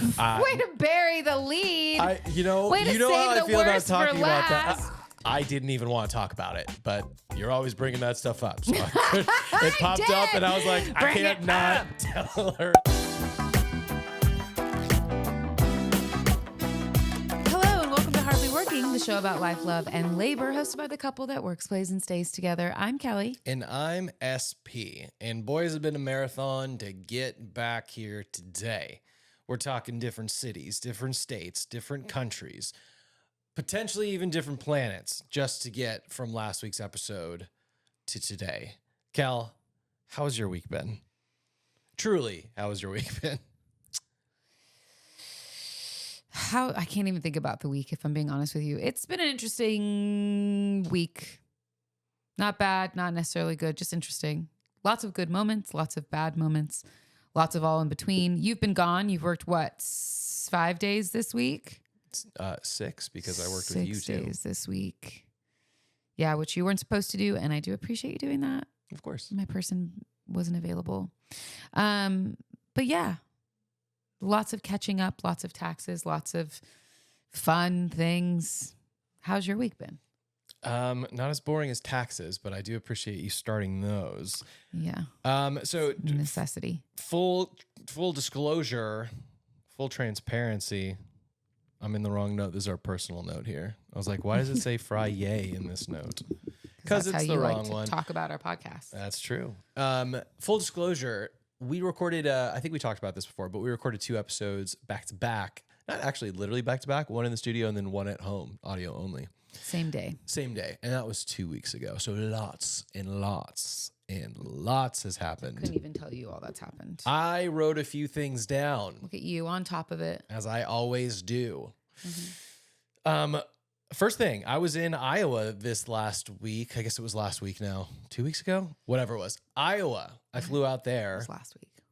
Way to bury the lead. Way to save how I the feel about worst talking for about that. last. I didn't even want to talk about it, but you're always bringing that stuff up. So it popped up, and I was like, I Bring can't it not up. tell her. Hello and welcome to Hardly Working, the show about life, love, and labor, hosted by the couple that works, plays, and stays together. I'm Kelly. And I'm SP. And boys, have been a marathon to get back here today. We're talking different cities, different states, different countries, potentially even different planets, just to get from last week's episode to today. Cal, how has your week been? Truly, how has your week been? I can't even think about the week, if I'm being honest with you. It's been an interesting week. Not bad, not necessarily good, just interesting. Lots of good moments, lots of bad moments, lots of all in between. You've been gone. You've worked, what, 5 days this week? 6, because I worked with you 6 too. days this week. Yeah, which you weren't supposed to do, and I do appreciate you doing that. Of course. My person wasn't available. But yeah, lots of catching up, lots of taxes, lots of fun things. How's your week been? Not as boring as taxes, but I do appreciate you starting those. Yeah. So Necessity. full disclosure, full transparency. I'm in the wrong note. This is our personal note here. I was like, why does it say fry yay in this note? Because it's the wrong one. Talk about our podcast. That's true. Full disclosure, we recorded, I think we talked about this before, but we recorded 2 episodes back to back. Not actually literally back to back, one in the studio and then one at home, audio only. Same day. And that was 2 weeks ago. So lots and lots and lots has happened. Couldn't even tell you all that's happened. I wrote a few things down. Look at you on top of it. As I always do. Mm-hmm. First thing, I was in Iowa this last week. I guess it was last week now. 2 weeks ago? Whatever it was. Iowa. I flew out there. It was last week.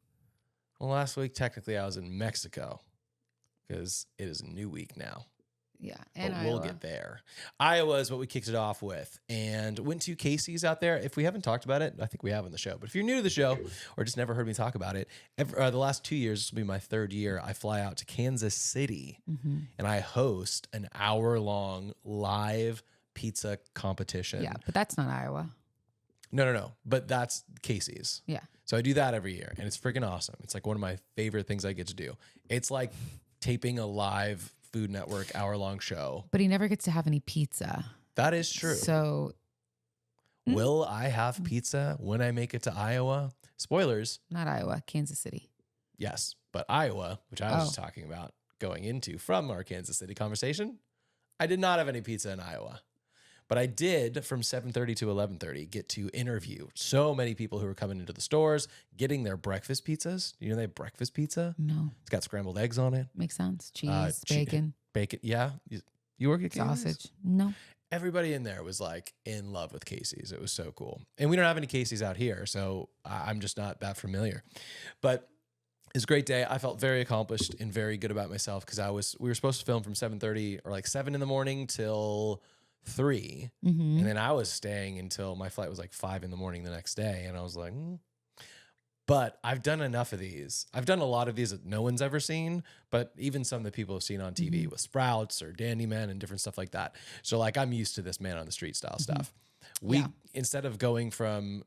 Well, last week, technically, I was in Mexico because it is a new week now. Yeah, and but we'll get there. Iowa is what we kicked it off with, and went to Casey's out there. If we haven't talked about it, I think we have on the show. But if you're new to the show or just never heard me talk about it, the last 2 years, this will be my 3rd year. I fly out to Kansas City, and I host an hour-long live pizza competition. Yeah, but that's not Iowa. No. But that's Casey's. Yeah. So I do that every year, and it's freaking awesome. It's like one of my favorite things I get to do. It's like taping a live Food Network hour-long show. But he never gets to have any pizza. That is true. So will I have pizza when I make it to Iowa? Spoilers. Not Iowa, Kansas City. Yes, but Iowa, which I was just talking about going into from our Kansas City conversation, I did not have any pizza in Iowa. But I did, from 7:30 to 11:30, get to interview so many people who were coming into the stores, getting their breakfast pizzas. You know they have breakfast pizza? No. It's got scrambled eggs on it. Makes sense. Cheese, bacon. Bacon, yeah. You work at Casey's? Sausage. No. Everybody in there was like in love with Casey's. It was so cool. And we don't have any Casey's out here, so I'm just not that familiar. But it was a great day. I felt very accomplished and very good about myself because we were supposed to film from 7:30 or like 7 in the morning till 3. Mm-hmm. And then I was staying until my flight was like 5 in the morning the next day. And I was like, But I've done enough of these. I've done a lot of these that no one's ever seen, but even some that people have seen on TV with Sprouts or Dandy Man and different stuff like that. So like I'm used to this man on the street style stuff. Instead of going from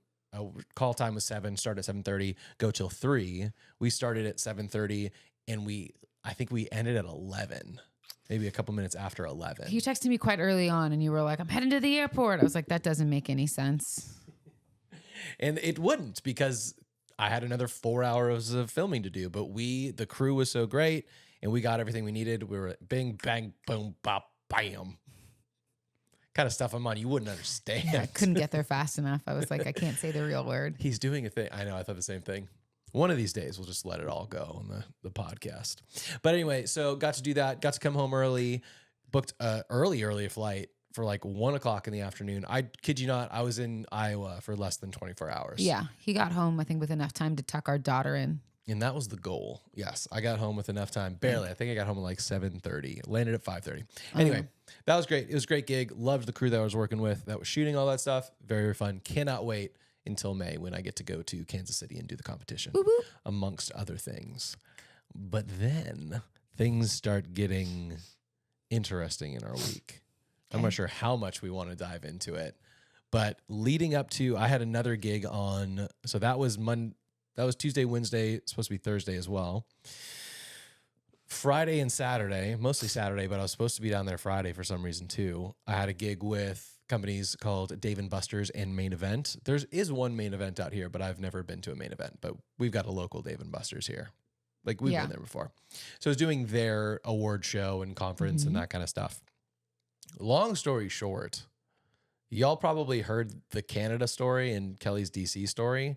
call time was 7, start at 7:30, go till 3, we started at 7:30 and I think we ended at 11. Maybe a couple minutes after 11. You texted me quite early on and you were like, I'm heading to the airport. I was like, that doesn't make any sense. And it wouldn't because I had another 4 hours of filming to do. But the crew was so great and we got everything we needed. We were bing, bang, boom, bop, bam. Kind of stuff I'm on. You wouldn't understand. Yeah, I couldn't get there fast enough. I was like, I can't say the real word. He's doing a thing. I know. I thought the same thing. One of these days, we'll just let it all go on the podcast. But anyway, so got to do that. Got to come home early. Booked an early flight for like 1 o'clock in the afternoon. I kid you not, I was in Iowa for less than 24 hours. Yeah, he got home, I think, with enough time to tuck our daughter in. And that was the goal. Yes, I got home with enough time. Barely. I think I got home at like 7:30. Landed at 5:30. Anyway, that was great. It was a great gig. Loved the crew that I was working with that was shooting all that stuff. Very, very fun. Cannot wait until May when I get to go to Kansas City and do the competition, Woo-woo. amongst other things. But then things start getting interesting in our week. I'm not sure how much we want to dive into it, but leading up to, I had another gig on, so that was Tuesday, Wednesday, supposed to be Thursday as well. Friday and Saturday, mostly Saturday, but I was supposed to be down there Friday for some reason too. I had a gig with companies called Dave & Buster's and Main Event. There is one Main Event out here, but I've never been to a Main Event, but we've got a local Dave & Buster's here. Like we've been there before. So I was doing their award show and conference and that kind of stuff. Long story short, y'all probably heard the Canada story and Kelly's DC story.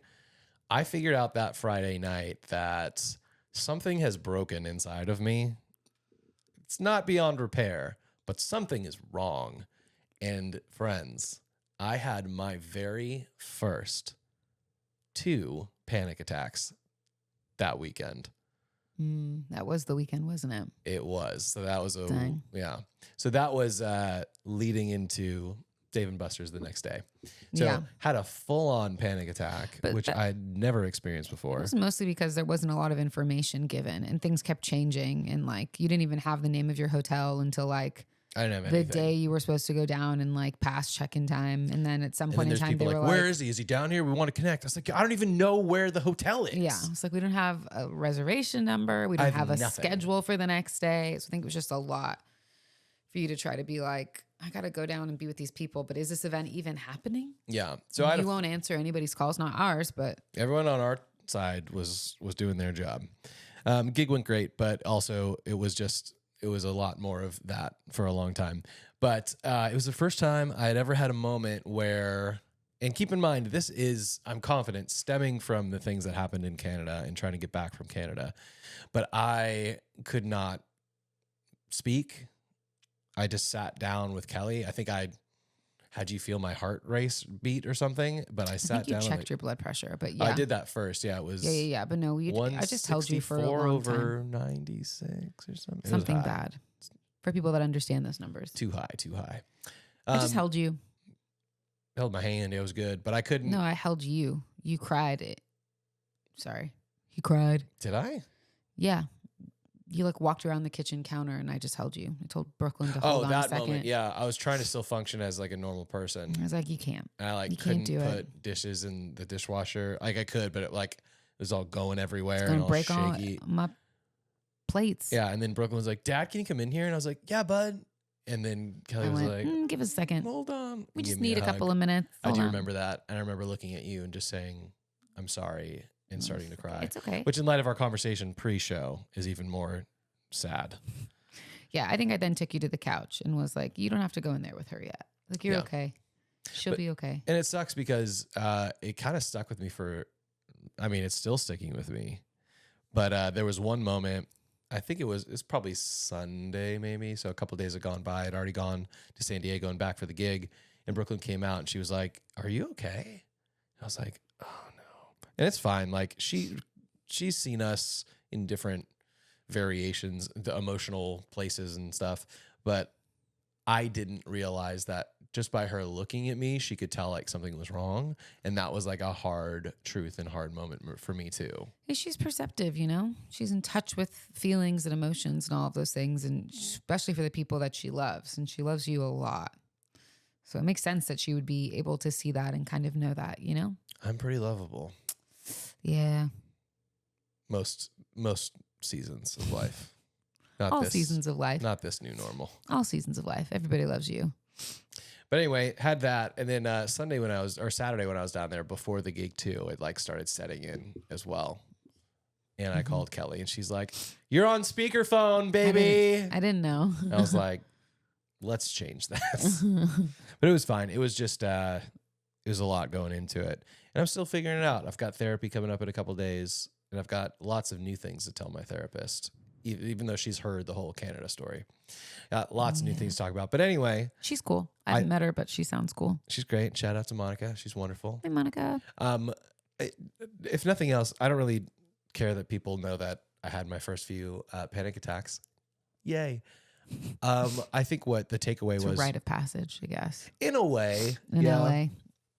I figured out that Friday night that something has broken inside of me. It's not beyond repair, but something is wrong. And friends, I had my very first 2 panic attacks that weekend. That was the weekend, wasn't it? It was. So that was Dang. yeah. So that was leading into Dave & Buster's the next day. So had a full-on panic attack, which I'd never experienced before. It was mostly because there wasn't a lot of information given and things kept changing. And like, you didn't even have the name of your hotel until like I didn't have the anything. day you were supposed to go down and like past check-in time. And then at some point in time, they were like, where is he? Is he down here? We want to connect. I was like, I don't even know where the hotel is. Yeah. It's like, we don't have a reservation number. We don't have a schedule for the next day. So I think it was just a lot for you to try to be like, I got to go down and be with these people, but is this event even happening? Yeah. So you won't answer anybody's calls, not ours, but everyone on our side was doing their job. Gig went great, but also it was a lot more of that for a long time. But it was the first time I had ever had a moment where, and keep in mind, this is, I'm confident, stemming from the things that happened in Canada and trying to get back from Canada. But I could not speak. I just sat down with Kelly. I think I had you feel my heart race beat or something, but I sat down. You checked your blood pressure, but yeah. I did that first. Yeah, it was. Yeah. But no, I just held you for a long time. over 96 or something. Something bad. For people that understand those numbers. Too high. I just held you. Held my hand. It was good, but I couldn't. No, I held you. You cried. Sorry. He cried. Did I? Yeah. You like walked around the kitchen counter and I just held you. I told Brooklyn to hold on a second. Oh, that moment. Yeah. I was trying to still function as like a normal person. I was like, you can't. And I couldn't put dishes in the dishwasher. Like I could, but it was all going everywhere and all break shaky. All my plates. Yeah. And then Brooklyn was like, Dad, can you come in here? And I was like, yeah, bud. And then Kelly was like, give us a second. Hold on. We just need a couple of minutes. I do remember that. And I remember looking at you and just saying, I'm sorry, and starting to cry. It's okay. Which in light of our conversation pre-show is even more sad. Yeah, I think I then took you to the couch and was like, you don't have to go in there with her yet. Like, you're okay. She'll be okay. And it sucks because it kind of stuck with me it's still sticking with me. But there was one moment, I think it's probably Sunday maybe. So a couple of days had gone by. I'd already gone to San Diego and back for the gig. And Brooklyn came out and she was like, are you okay? I was like, oh no. And it's fine. Like she's seen us in different variations, the emotional places and stuff. But I didn't realize that just by her looking at me, she could tell like something was wrong. And that was like a hard truth and hard moment for me too. She's perceptive, she's in touch with feelings and emotions and all of those things. And especially for the people that she loves, and she loves you a lot. So it makes sense that she would be able to see that and kind of know that, I'm pretty lovable. Yeah. Most seasons of life. All seasons of life. Not this new normal. All seasons of life. Everybody loves you. But anyway, had that. And then Saturday when I was down there before the gig too, it like started setting in as well. And I called Kelly and she's like, you're on speakerphone, baby. I didn't know. I was like, let's change that. But it was fine. It was just, it was a lot going into it. And I'm still figuring it out. I've got therapy coming up in a couple days and I've got lots of new things to tell my therapist, even though she's heard the whole Canada story. Got lots of new things to talk about. But anyway. She's cool. I haven't met her, but she sounds cool. She's great. Shout out to Monica. She's wonderful. Hey, Monica. If nothing else, I don't really care that people know that I had my first few panic attacks. Yay. I think what the takeaway was. It's a rite of passage, I guess. In a way. In LA.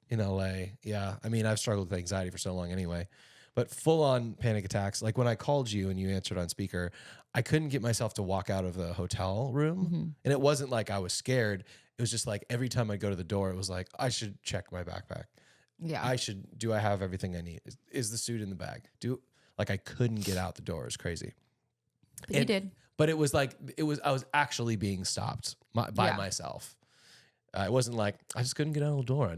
In LA. Yeah. I mean, I've struggled with anxiety for so long anyway. but full on panic attacks. Like when I called you and you answered on speaker, I couldn't get myself to walk out of the hotel room. And it wasn't like I was scared. It was just like every time I go to the door, it was like, I should check my backpack. Yeah. Do I have everything I need? Is the suit in the bag? I couldn't get out the door. It was crazy. But you did. But I was actually being stopped by myself. It wasn't like I just couldn't get out of the door.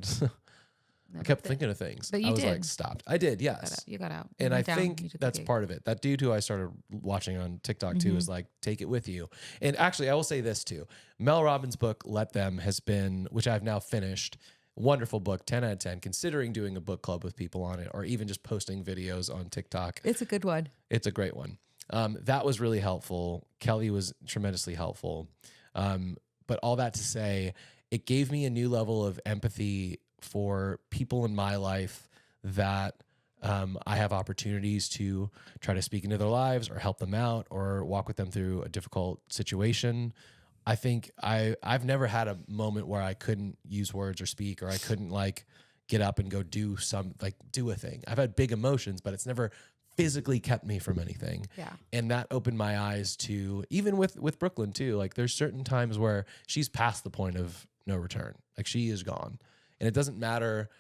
I kept thinking of things. But you I was did. like stopped. I did, yes. You got out. And I think that's part of it. That dude who I started watching on TikTok too is like, take it with you. And actually, I will say this too. Mel Robbins' book, Let Them, has been, which I've now finished. Wonderful book, 10 out of 10, considering doing a book club with people on it or even just posting videos on TikTok. It's a good one. It's a great one. That was really helpful. Kelly was tremendously helpful. But all that to say, it gave me a new level of empathy for people in my life that I have opportunities to try to speak into their lives or help them out or walk with them through a difficult situation. I think I've never had a moment where I couldn't use words or speak, or I couldn't like get up and go do a thing. I've had big emotions, but it's never physically kept me from anything. Yeah. And that opened my eyes to, even with Brooklyn too, like there's certain times where she's past the point of no return. Like she is gone. And it doesn't matter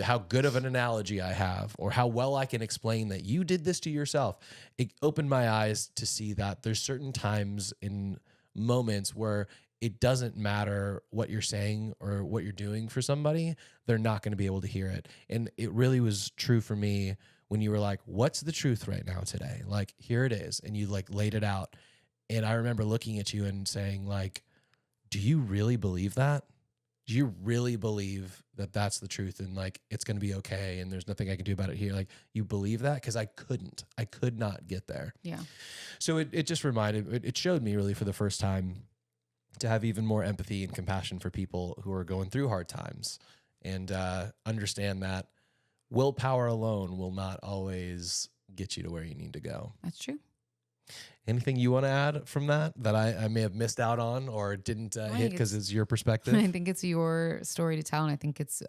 how good of an analogy I have or how well I can explain that you did this to yourself. It opened my eyes to see that there's certain times in moments where it doesn't matter what you're saying or what you're doing for somebody. They're not going to be able to hear it. And it really was true for me when you were like, what's the truth right now today? Like, here it is. And you like laid it out. And I remember looking at you and saying like, do you really believe that? Do you really believe that that's the truth and like it's going to be okay and there's nothing I can do about it here? Like, you believe that? Because I could not get there. Yeah. So it just it showed me really for the first time to have even more empathy and compassion for people who are going through hard times and understand that willpower alone will not always get you to where you need to go. That's true. Anything you want to add from that I may have missed out on or didn't hit because it's your perspective? I think it's your story to tell, and I think it's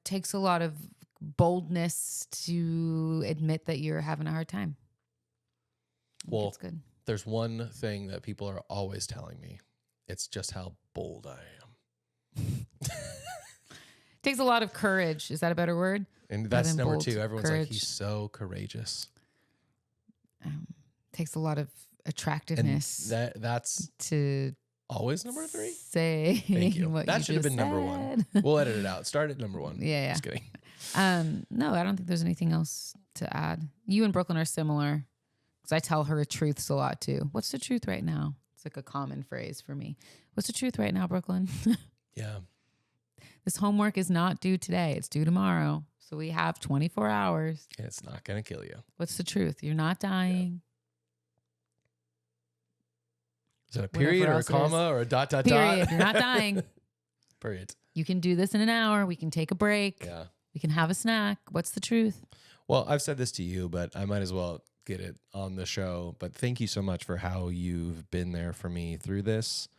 takes a lot of boldness to admit that you're having a hard time. Well, it's good. There's one thing that people are always telling me. It's just how bold I am. Takes a lot of courage. Is that a better word? And that's number bold, 2. Everyone's courage. like, he's so courageous. Takes a lot of attractiveness. And that's to always number 3. Say Thank you. what That you should have just been number 1. said. We'll edit it out. Start at number 1. Yeah. Just kidding. No, I don't think there's anything else to add. You and Brooklyn are similar because I tell her truths a lot too. What's the truth right now? It's like a common phrase for me. What's the truth right now, Brooklyn? Yeah. This homework is not due today. It's due tomorrow. So we have 24 hours. And it's not going to kill you. What's the truth? You're not dying. Is that a period or a comma or a dot? Period. You're not dying. Period. You can do this in an hour. We can take a break. Yeah. We can have a snack. What's the truth? Well, I've said this to you, but I might as well get it on the show. But thank you so much for how you've been there for me through this.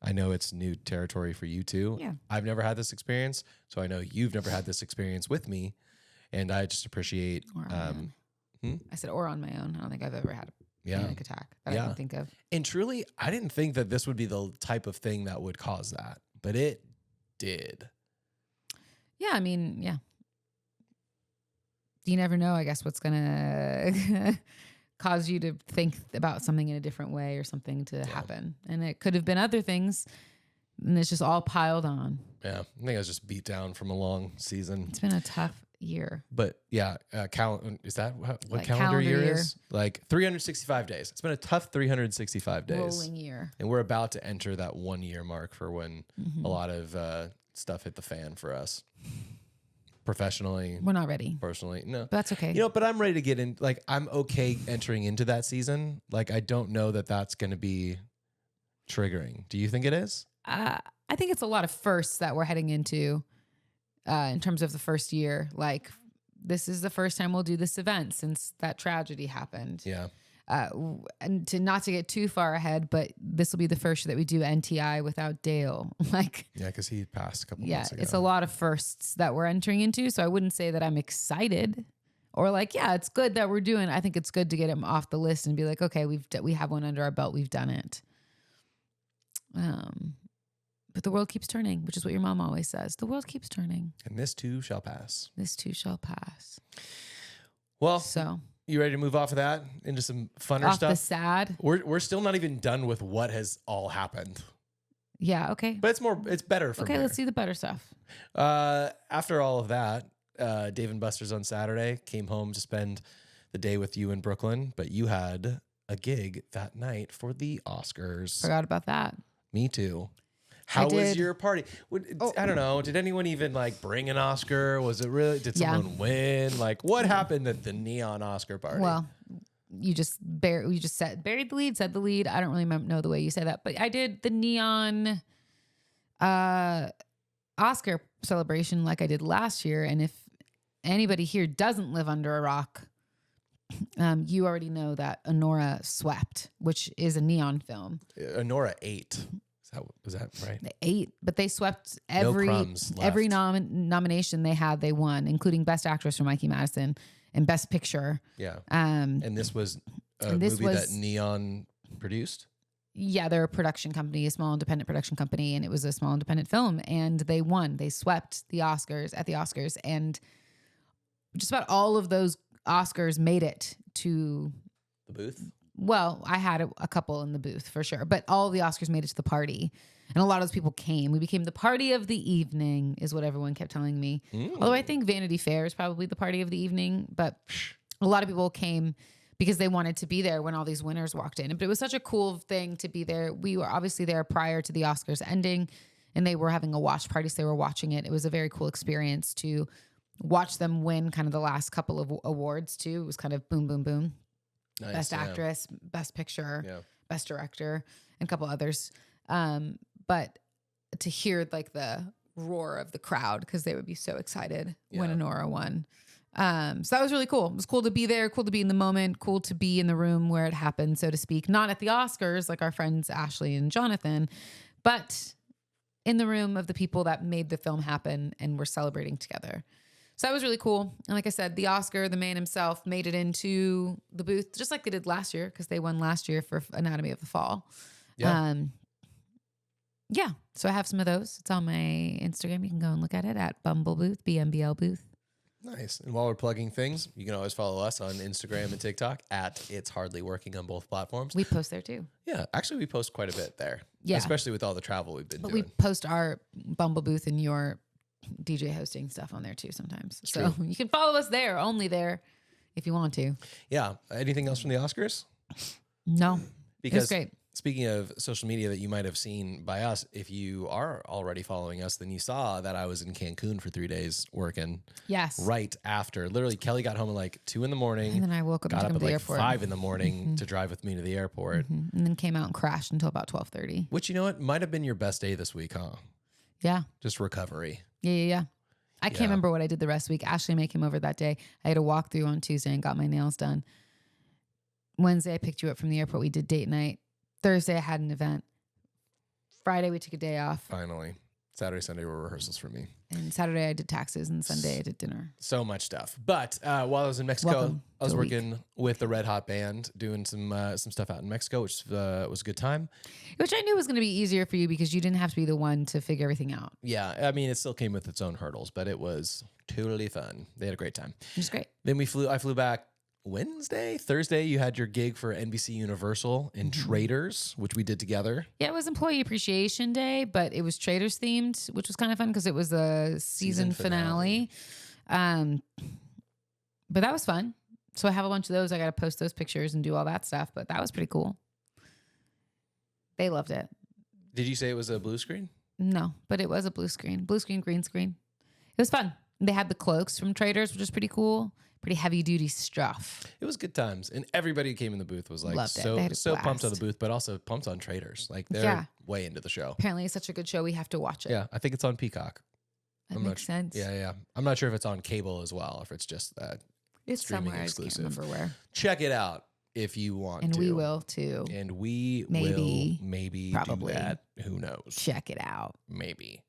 I know it's new territory for you too. Yeah. I've never had this experience, so I know you've never had this experience with me, and I just appreciate. I said, or on my own. I don't think I've ever had a panic attack that I can think of. And truly, I didn't think that this would be the type of thing that would cause that, but it did. Yeah, I mean, yeah. You never know, I guess, what's gonna cause you to think about something in a different way or something to happen. And it could have been other things, and it's just all piled on. Yeah, I think I was just beat down from a long season. It's been a tough year. But yeah, is that what Like calendar year is? Like 365 days. It's been a tough 365 days. Rolling year. And we're about to enter that 1 year mark for when a lot of stuff hit the fan for us. Professionally. We're not ready. Personally. No. But that's okay. But I'm ready to get in. Like, I'm okay entering into that season. Like, I don't know that that's going to be triggering. Do you think it is? I think it's a lot of firsts that we're heading into in terms of the first year. Like, this is the first time we'll do this event since that tragedy happened. Yeah. And to not to get too far ahead, but this will be the first year that we do NTI without Dale. Like, Yeah, because he passed a couple yeah, months ago. it's a lot of firsts that we're entering into. So I wouldn't say that I'm excited or like, yeah, it's good that we're doing. I think it's good to get him off the list and be like, okay, we have one under our belt. We've done it. But the world keeps turning, which is what your mom always says. The world keeps turning. And this too shall pass. This too shall pass. Well, So you ready to move off of that into some funner off stuff? the sad. We're still not even done with what has all happened. Yeah. Okay. But it's better from Okay. here. Let's see the better stuff. After all of that, Dave and Buster's on Saturday came home to spend the day with you in Brooklyn, but you had a gig that night for the Oscars. Forgot about that. Me too. How was did. your party? I don't know. Did anyone even like bring an Oscar? Was it really? Did someone win? Like, what happened at the neon Oscar party? Well, you just buried the lead, said the lead. I don't really know the way you say that, but I did the neon Oscar celebration like I did last year. And if anybody here doesn't live under a rock, you already know that Honora swept, which is a neon film. Honora ate. Was that right? They ate, but they swept No crumbs left. every nomination they had. They won, including Best Actress for Mikey Madison and Best Picture. Yeah. And this was a movie that Neon produced? Yeah, they're a production company, a small independent production company, and it was a small independent film, and they won. They swept the Oscars at the Oscars, and just about all of those Oscars made it to the booth. Well, I had a couple in the booth for sure, but all the Oscars made it to the party, and a lot of those people came. We became the party of the evening, is what everyone kept telling me. Although I think Vanity Fair is probably the party of the evening, but a lot of people came because they wanted to be there when all these winners walked in. But it was such a cool thing to be there. We were obviously there prior to the Oscars ending, and they were having a watch party, so they were watching it. It was a very cool experience to watch them win kind of the last couple of awards too. It was kind of boom, boom, boom. Nice, Best Actress, Best Picture, Best Director, and a couple others. But to hear like the roar of the crowd, because they would be so excited when Honora won. So that was really cool. It was cool to be there, cool to be in the moment, cool to be in the room where it happened, so to speak. Not at the Oscars like our friends Ashley and Jonathan, but in the room of the people that made the film happen and were celebrating together. So that was really cool. And like I said, the Oscar, the man himself, made it into the booth, just like they did last year, because they won last year for Anatomy of the Fall. Yeah. So I have some of those. It's on my Instagram. You can go and look at it at Bumble Booth, BMBL Booth. Nice. And while we're plugging things, you can always follow us on Instagram and TikTok at It's Hardly Working on both platforms. We post there too. Yeah. Actually, we post quite a bit there. Yeah. Especially with all the travel we've been doing. We post our Bumble Booth and your DJ hosting stuff on there too sometimes. So you can follow us there, only there, if you want to. Yeah. Anything else from the Oscars? No. Because it was great. Speaking of social media that you might have seen by us, if you are already following us, then you saw that I was in Cancun for 3 days working. Yes. Right after. Literally, Kelly got home at like 2 a.m. And then I woke up and took him to the like airport. 5 a.m. to drive with me to the airport. And then came out and crashed until about 12:30. Which, you know what, might have been your best day this week, huh? Yeah. Just recovery. Yeah. I can't remember what I did the rest of the week. Ashley and I came over that day. I had a walkthrough on Tuesday and got my nails done. Wednesday, I picked you up from the airport. We did date night. Thursday, I had an event. Friday, we took a day off. Finally. Saturday, Sunday were rehearsals for me. And Saturday, I did taxes. And Sunday, I did dinner. So much stuff. But while I was in Mexico, Welcome I was to the working with the Red Hot Band, doing some stuff out in Mexico, which was a good time. Which I knew was going to be easier for you because you didn't have to be the one to figure everything out. Yeah, I mean, it still came with its own hurdles, but it was totally fun. They had a great time. It was great. Then I flew back Thursday, you had your gig for NBC Universal in Traders, which we did together. Yeah, it was Employee Appreciation Day, but it was Traders themed, which was kind of fun because it was the season finale. But that was fun. So I have a bunch of those. I got to post those pictures and do all that stuff, but that was pretty cool. They loved it. Did you say it was a blue screen? No, but it was a blue screen, green screen. It was fun. They had the cloaks from Traders, which is pretty cool. Pretty heavy duty stuff. It was good times. And everybody who came in the booth was like so pumped on the booth, but also pumped on Traders. Like they're way into the show. Apparently it's such a good show. We have to watch it. Yeah. I think it's on Peacock. That makes sense. Yeah. I'm not sure if it's on cable as well, or if it's just that it's streaming somewhere. exclusive. I just can't remember where. Check it out. if you want And to. we will too. And we Maybe. will maybe Probably. do that. Who knows? Check it out. Maybe.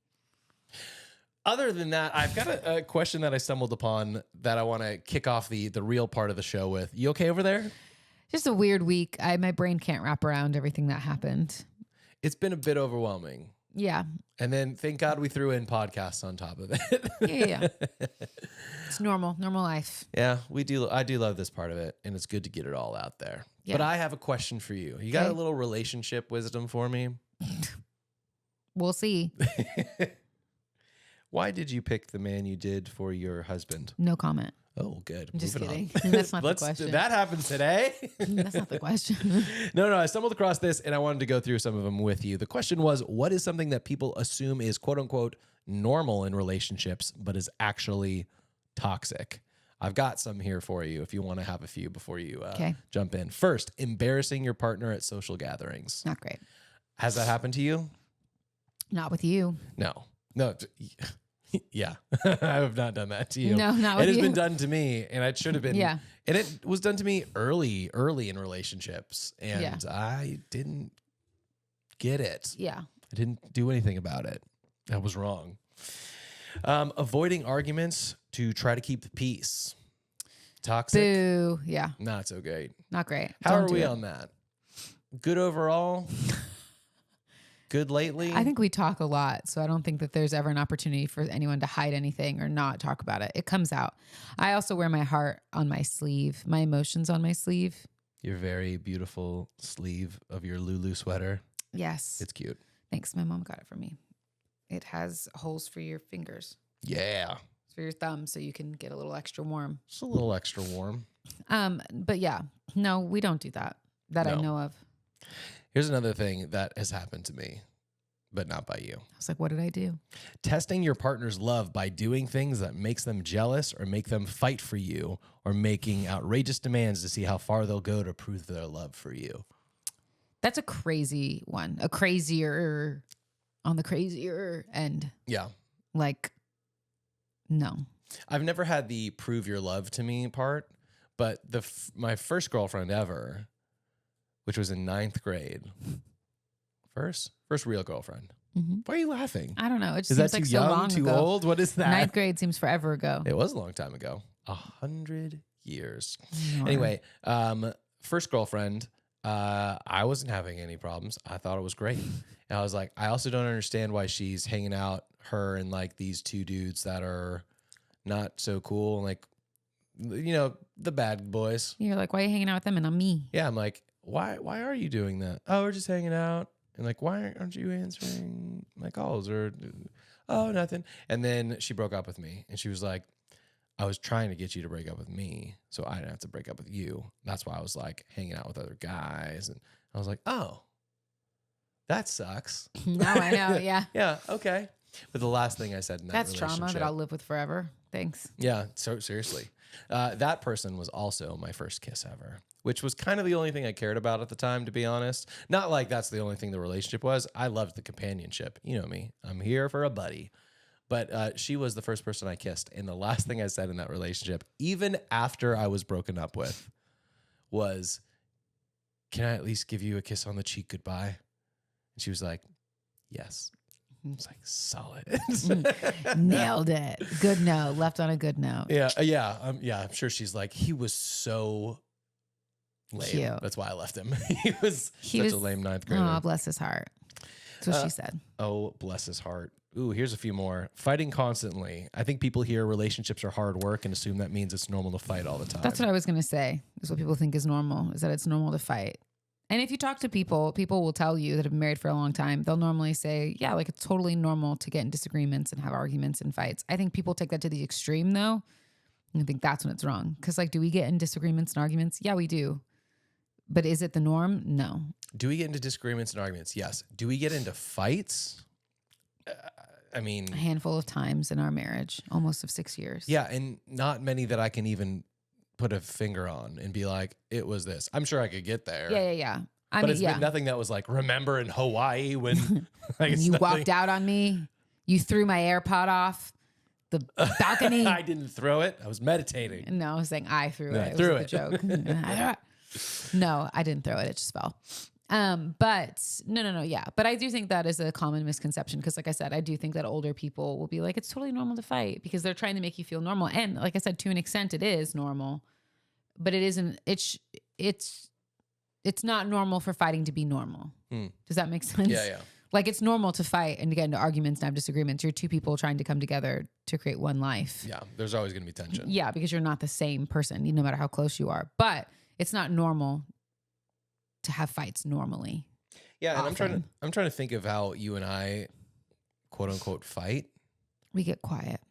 Other than that, I've got a question that I stumbled upon that I want to kick off the real part of the show with. You okay over there? Just a weird week. My brain can't wrap around everything that happened. It's been a bit overwhelming. Yeah. And then thank God we threw in podcasts on top of it. Yeah. It's normal life. Yeah, we do. I do love this part of it, and it's good to get it all out there. Yeah. But I have a question for you. You got Okay. a little relationship wisdom for me? We'll see. Why did you pick the man you did for your husband? No comment. Oh, good. I'm just Moving kidding. on. That's not the question. That happened today? That's not the question. No, I stumbled across this and I wanted to go through some of them with you. The question was, what is something that people assume is quote unquote normal in relationships, but is actually toxic? I've got some here for you if you want to have a few before you jump in. First, embarrassing your partner at social gatherings. Not great. Has that happened to you? Not with you. No. Yeah, I have not done that to you. No, not it with has you. been done to me, and it should have been. Yeah. And it was done to me early in relationships, and Yeah. I didn't get it. Yeah. I didn't do anything about it. That was wrong. Avoiding arguments to try to keep the peace. Toxic. Boo. Yeah. Not so great. Not great. How Don't are do we it. on that? Good overall? Good lately? I think we talk a lot, so I don't think that there's ever an opportunity for anyone to hide anything or not talk about it. It comes out. I also wear my heart on my sleeve, my emotions on my sleeve. Your very beautiful sleeve of your Lulu sweater. Yes. It's cute. Thanks. My mom got it for me. It has holes for your fingers, Yeah. for your thumb, so you can get a little extra warm. Just a little extra warm. But yeah, no, we don't do that I No. know of. Here's another thing that has happened to me, but not by you. I was like, what did I do? Testing your partner's love by doing things that makes them jealous or make them fight for you, or making outrageous demands to see how far they'll go to prove their love for you. That's a crazy one. A crazier on the crazier end. Yeah. Like, no. I've never had the prove your love to me part, but my first girlfriend ever, which was in 9th grade, first real girlfriend. Mhm. Why are you laughing? I don't know. It just Is seems that like too so young, long too ago. old? What is that? 9th grade seems forever ago. It was a long time ago. 100 years. All right. Anyway, first girlfriend, I wasn't having any problems. I thought it was great. And I was like, I also don't understand why she's hanging out, her and like these two dudes that are not so cool. Like, you know, the bad boys. You're like, why are you hanging out with them and not me? Yeah. I'm like, why are you doing that? Oh, we're just hanging out. And like, why aren't you answering my calls? Or, oh, nothing. And then she broke up with me and she was like, I was trying to get you to break up with me so I didn't have to break up with you. That's why I was like hanging out with other guys. And I was like, oh, that sucks. No, I know. Yeah. Yeah, okay. But the last thing I said in that That's trauma that relationship- I'll live with forever. Thanks. Yeah, so seriously. That person was also my first kiss ever, which was kind of the only thing I cared about at the time, to be honest. Not like that's the only thing the relationship was. I loved the companionship. You know me. I'm here for a buddy. But she was the first person I kissed. And the last thing I said in that relationship, even after I was broken up with, was, can I at least give you a kiss on the cheek goodbye? And she was like, yes. I was like, solid. Nailed it. Good note. Left on a good note. Yeah. I'm sure she's like, he was so lame. Cute. That's why I left him. He was such a lame 9th grader. Oh, bless his heart. That's what she said. Oh, bless his heart. Ooh, here's a few more. Fighting constantly. I think people hear relationships are hard work and assume that means it's normal to fight all the time. That's what I was going to say. Is what people think is normal, is that it's normal to fight. And if you talk to people will tell you that have been married for a long time. They'll normally say, yeah, like it's totally normal to get in disagreements and have arguments and fights. I think people take that to the extreme though. And I think that's when it's wrong. Because like, do we get in disagreements and arguments? Yeah, we do. But is it the norm? No. Do we get into disagreements and arguments? Yes. Do we get into fights? I mean, A handful of times in our marriage, almost of 6 years. yeah, and not many that I can even put a finger on and be like, it was this. I'm sure I could get there. Yeah. I But mean, it's been nothing that was like, remember in Hawaii when like, it's You nothing- walked out on me. You threw my AirPod off the balcony. I didn't throw it. I was meditating. No, I was saying I threw No, it. I It threw was it. a joke. No, I didn't throw it. It just fell. But no. Yeah. But I do think that is a common misconception. Cause like I said, I do think that older people will be like, it's totally normal to fight because they're trying to make you feel normal. And like I said, to an extent it is normal, but it isn't, it's not normal for fighting to be normal. Does that make sense? Yeah. Like it's normal to fight and to get into arguments and have disagreements. You're two people trying to come together to create one life. Yeah. There's always going to be tension. Yeah. Because you're not the same person, no matter how close you are, but it's not normal to have fights normally. Yeah. And I'm trying to think of how you and I quote unquote fight. We get quiet.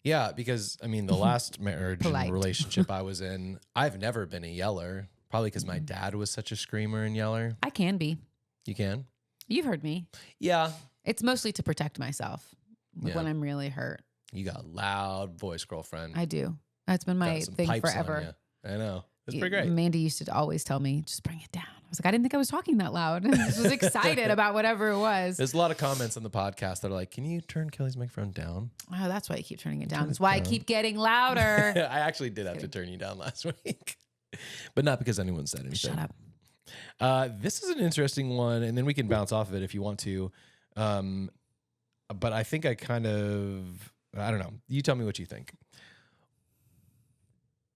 Yeah. Because I mean, the last marriage and relationship I was in, I've never been a yeller, probably because my dad was such a screamer and yeller. I can be. You can? You've heard me. Yeah. It's mostly to protect myself when I'm really hurt. You got a loud voice, girlfriend. I do. That's been my thing forever. I know. It's pretty great. Mandy used to always tell me, just bring it down. I was like, I didn't think I was talking that loud. I just was excited about whatever it was. There's a lot of comments on the podcast that are like, can you turn Kelly's microphone down? Oh, that's why you keep turning it down. That's why I keep getting louder. I actually did have to turn you down last week. But not because anyone said anything. Shut up. This is an interesting one, and then we can bounce off of it if you want to. But I think I don't know. You tell me what you think.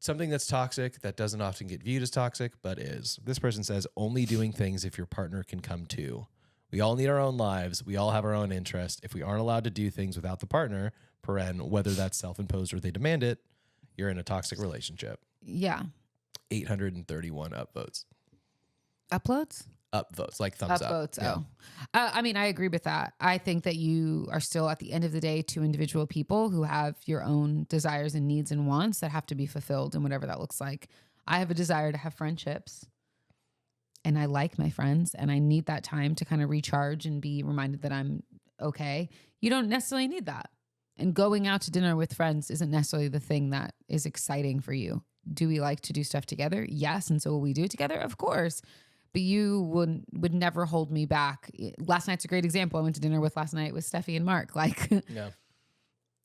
Something that's toxic that doesn't often get viewed as toxic, but is. This person says, only doing things if your partner can come too. We all need our own lives. We all have our own interests. If we aren't allowed to do things without the partner, whether that's self-imposed or they demand it, you're in a toxic relationship. Yeah. 831 upvotes. Uploads? Upvotes, like thumbs up. Upvotes, yeah. I mean, I agree with that. I think that you are still, at the end of the day, two individual people who have your own desires and needs and wants that have to be fulfilled and whatever that looks like. I have a desire to have friendships. And I like my friends and I need that time to kind of recharge and be reminded that I'm okay. You don't necessarily need that. And going out to dinner with friends isn't necessarily the thing that is exciting for you. Do we like to do stuff together? Yes. And so will we do it together? Of course. But you would never hold me back. Last night's a great example. I went to dinner with Steffi and Mark. Like, yeah.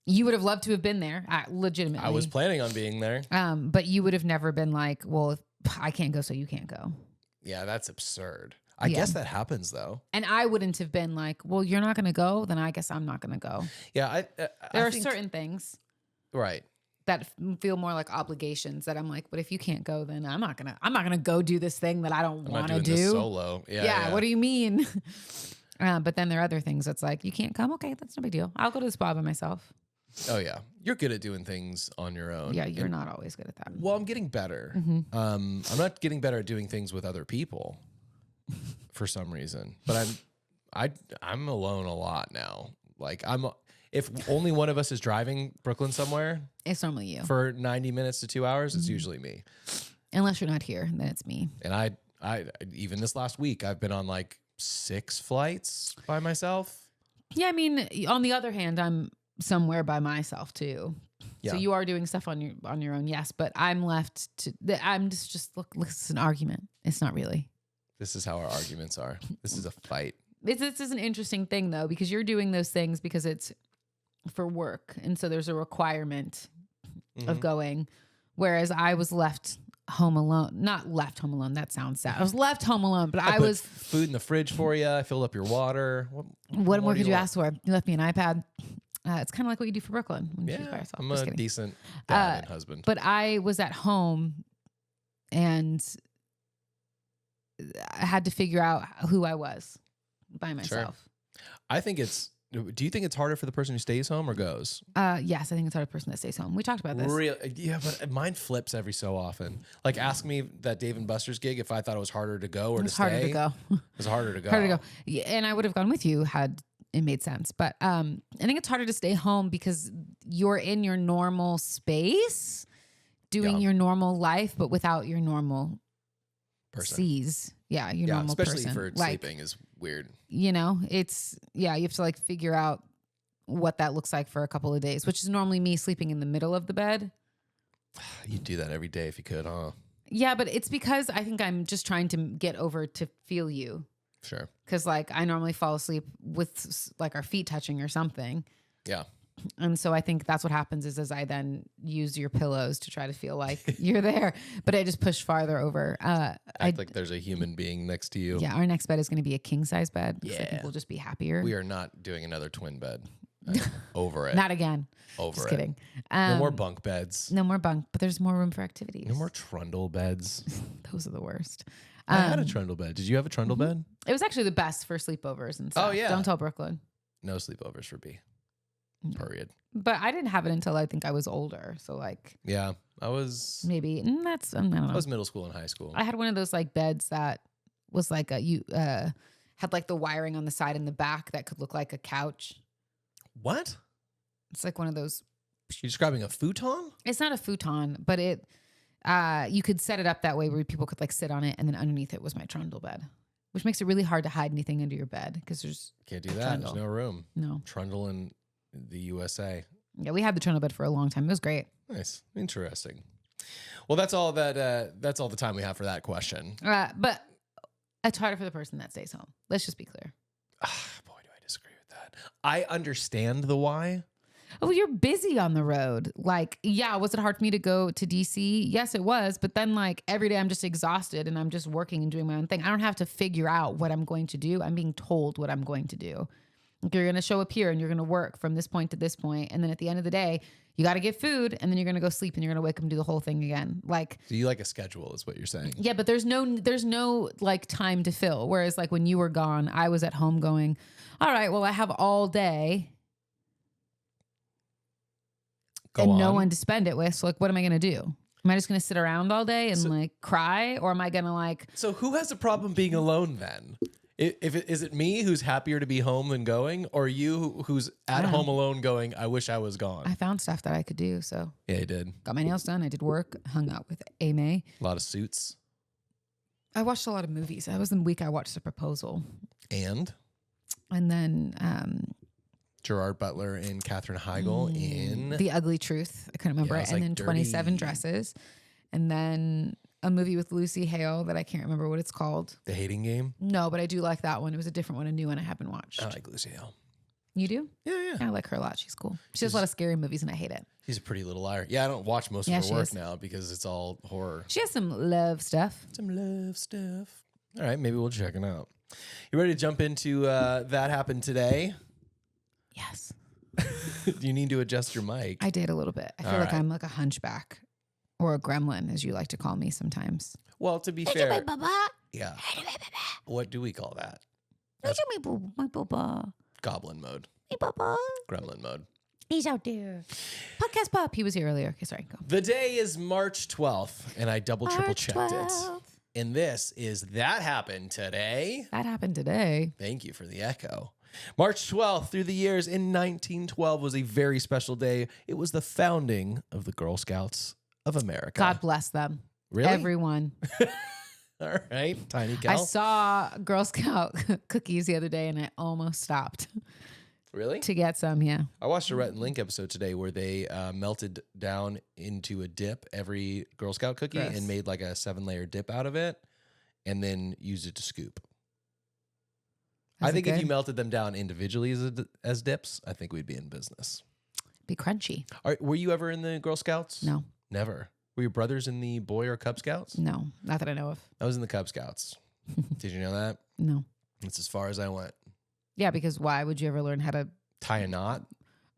You would have loved to have been there, legitimately. I was planning on being there. But you would have never been like, well, if I can't go, so you can't go. Yeah, that's absurd. I guess that happens though. And I wouldn't have been like, well, you're not going to go, then I guess I'm not going to go. Yeah, there are certain things, right, that feel more like obligations. That I'm like, but if you can't go, then I'm not gonna go do this thing that I don't want to do. This solo, yeah. What do you mean? But then there are other things that's like, you can't come. Okay, that's no big deal. I'll go to the spa by myself. Oh yeah, you're good at doing things on your own. Yeah, you're not always good at that. Well, I'm getting better. Mm-hmm. I'm not getting better at doing things with other people for some reason. But I'm alone a lot now. Like if only one of us is driving Brooklyn somewhere, it's normally you. For 90 minutes to 2 hours, it's usually me. Unless you're not here, then it's me. And I even this last week, I've been on like 6 flights by myself. Yeah, I mean, on the other hand, I'm somewhere by myself too. Yeah. So you are doing stuff on your own, yes. But I'm left to. I'm just look. It's an argument. It's not really. This is how our arguments are. This is a fight. This is an interesting thing though, because you're doing those things because it's for work, and so there's a requirement of going. Whereas I was left home alone. Not left home alone. That sounds sad. I was left home alone, but I was food in the fridge for you. I filled up your water. What more could you ask for? You left me an iPad. It's kind of like what you do for Brooklyn when she's by herself. I'm a decent dad and husband. But I was at home and I had to figure out who I was by myself. Sure. I think do you think it's harder for the person who stays home or goes? Yes, I think it's harder for the person that stays home. We talked about this. Really? Yeah, but mine flips every so often. Like ask me that Dave & Buster's gig if I thought it was harder to go or to stay. Harder to go. It was harder to go. Harder to go. Yeah, and I would have gone with you had it made sense. But I think it's harder to stay home because you're in your normal space, doing your normal life, but without your normal person. Yeah, your normal person. Especially for sleeping is weird. You know, it's, you have to like figure out what that looks like for a couple of days, which is normally me sleeping in the middle of the bed. You'd do that every day if you could, huh? Yeah, but it's because I think I'm just trying to get over to feel you. Sure. Because like I normally fall asleep with like our feet touching or something. Yeah. And so I think that's what happens is as I then use your pillows to try to feel like you're there, but I just push farther over. Act like there's a human being next to you. Yeah, our next bed is going to be a king size bed. Yeah. I think we'll just be happier. We are not doing another twin bed. Over it. Not again. Over just it. Kidding. No more bunk beds. No more bunk, but there's more room for activities. No more trundle beds. Those are the worst. I had a trundle bed. Did you have a trundle bed? It was actually the best for sleepovers and stuff. Oh, yeah. Don't tell Brooklyn. No sleepovers for B. Period. But I didn't have it until I think I was older. So like, yeah, I was maybe I don't know. I was middle school and high school. I had one of those like beds that was like had like the wiring on the side and the back that could look like a couch. What? It's like one of those. You're describing a futon? It's not a futon, but it you could set it up that way where people could like sit on it, and then underneath it was my trundle bed, which makes it really hard to hide anything under your bed because there's can't do that. Trundle. There's no room. No trundle in the USA. Yeah, we had the trundle bed for a long time. It was great. Nice, interesting. Well, that's all that. That's all the time we have for that question. But it's harder for the person that stays home. Let's just be clear. Boy, do I disagree with that. I understand the why. Oh, you're busy on the road. Like, yeah, was it hard for me to go to DC? Yes, it was. But then like every day I'm just exhausted and I'm just working and doing my own thing. I don't have to figure out what I'm going to do. I'm being told what I'm going to do. Like, you're going to show up here and you're going to work from this point to this point. And then at the end of the day, you got to get food and then you're going to go sleep and you're going to wake up and do the whole thing again. Like, so you like a schedule is what you're saying. Yeah, but there's no like time to fill. Whereas like when you were gone, I was at home going, all right, well, I have all day. No one to spend it with. So like, what am I going to do? Am I just going to sit around all day and like cry? Or am I going to like... So who has a problem being alone then? Is it me who's happier to be home than going? Or you who's at home alone going, I wish I was gone? I found stuff that I could do. So yeah, you did. Got my nails done. I did work. Hung out with Amy. A lot of Suits. I watched a lot of movies. That was the week I watched The Proposal. And then... Gerard Butler and Katherine Heigl in... The Ugly Truth. I couldn't remember it. And then 27 Dresses. And then a movie with Lucy Hale that I can't remember what it's called. The Hating Game? No, but I do like that one. It was a different one, a new one I haven't watched. I like Lucy Hale. You do? Yeah. I like her a lot. She's cool. She does a lot of scary movies and I hate it. She's a pretty little liar. Yeah, I don't watch most of her work now because it's all horror. She has some love stuff. All right, maybe we'll check it out. You ready to jump into That Happened Today? Yes. Do you need to adjust your mic? I did a little bit. I feel like I'm like a hunchback or a gremlin, as you like to call me sometimes. Well, to be fair, yeah. What do we call that? Goblin mode. Gremlin mode. He's out there. Podcast Pop. He was here earlier. Okay, sorry. Go. The day is March 12th, and I triple checked it. And this is That Happened Today. That happened today. Thank you for the echo. March 12th through the years in 1912 was a very special day. It was the founding of the Girl Scouts of America. God bless them. Really? Everyone. All right. Tiny gal. I saw Girl Scout cookies the other day and I almost stopped. Really? To get some, yeah. I watched a Rhett and Link episode today where they melted down into a dip every Girl Scout cookie and made like a 7-layer dip out of it and then used it to scoop. I think if you melted them down individually as dips, I think we'd be in business. Be crunchy. Were you ever in the Girl Scouts? No. Never. Were your brothers in the Boy or Cub Scouts? No, not that I know of. I was in the Cub Scouts. Did you know that? No. That's as far as I went. Yeah, because why would you ever learn how to tie a knot?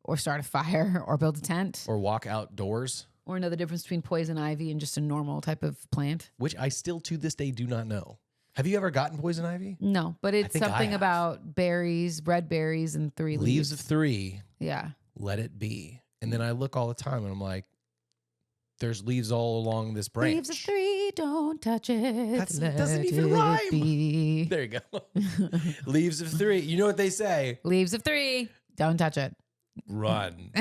Or start a fire or build a tent? Or walk outdoors? Or know the difference between poison ivy and just a normal type of plant? Which I still to this day do not know. Have you ever gotten poison ivy? No, but it's something about berries, red berries, and 3 leaves. Leaves of 3. Yeah. Let it be. And then I look all the time and I'm like, there's leaves all along this branch. Leaves of 3, don't touch it. That doesn't even rhyme. Be. There you go. Leaves of 3. You know what they say? Leaves of 3, don't touch it. Run.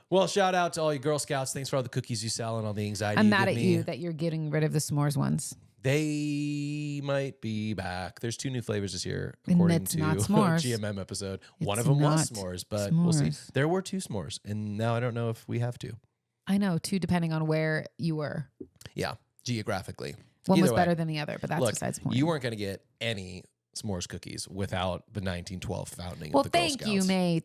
Well, shout out to all you Girl Scouts. Thanks for all the cookies you sell and all the anxiety I'm mad at you that you're getting rid of the s'mores ones. They might be back. There's 2 new flavors this year, according to not s'mores. GMM episode. One of them was s'mores, but we'll see. There were 2 s'mores, and now I don't know if we have 2. I know, 2 depending on where you were. Yeah, geographically. One was better than the other, but that's besides the point. You weren't going to get any s'mores cookies without the 1912 founding Well, of the Girl thank Scouts. you, May.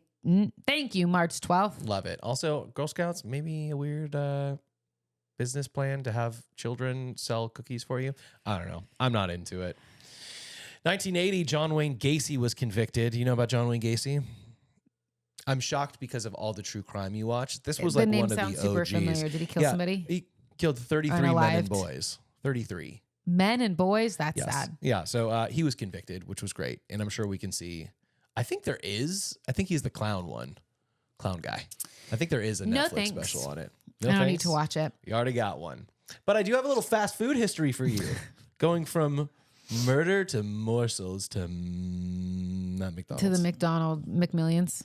Thank you, March 12th. Love it. Also, Girl Scouts, maybe a weird business plan to have children sell cookies for you. I don't know. I'm not into it. 1980, John Wayne Gacy was convicted. You know about John Wayne Gacy? I'm shocked because of all the true crime you watch. This was The like name one of sounds the super OGs. familiar. Did he kill somebody? He killed 33 men and Unalived? boys. 33. Men and boys? That's Yes. sad. Yeah. So he was convicted, which was great. And I'm sure we can see. I think he's the clown one. Clown guy. I think there is a No Netflix thanks. special on it. I don't need to watch it. You already got one. But I do have a little fast food history for you. Going from murder to morsels to not McDonald's. To the McDonald McMillions.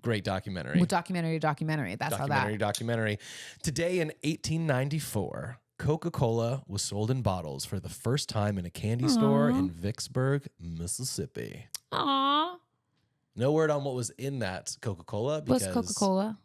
Great documentary. Documentary. That's how that. Documentary. Today in 1894, Coca-Cola was sold in bottles for the first time in a candy store in Vicksburg, Mississippi. Aww. No word on what was in that Coca-Cola because What's Coca-Cola?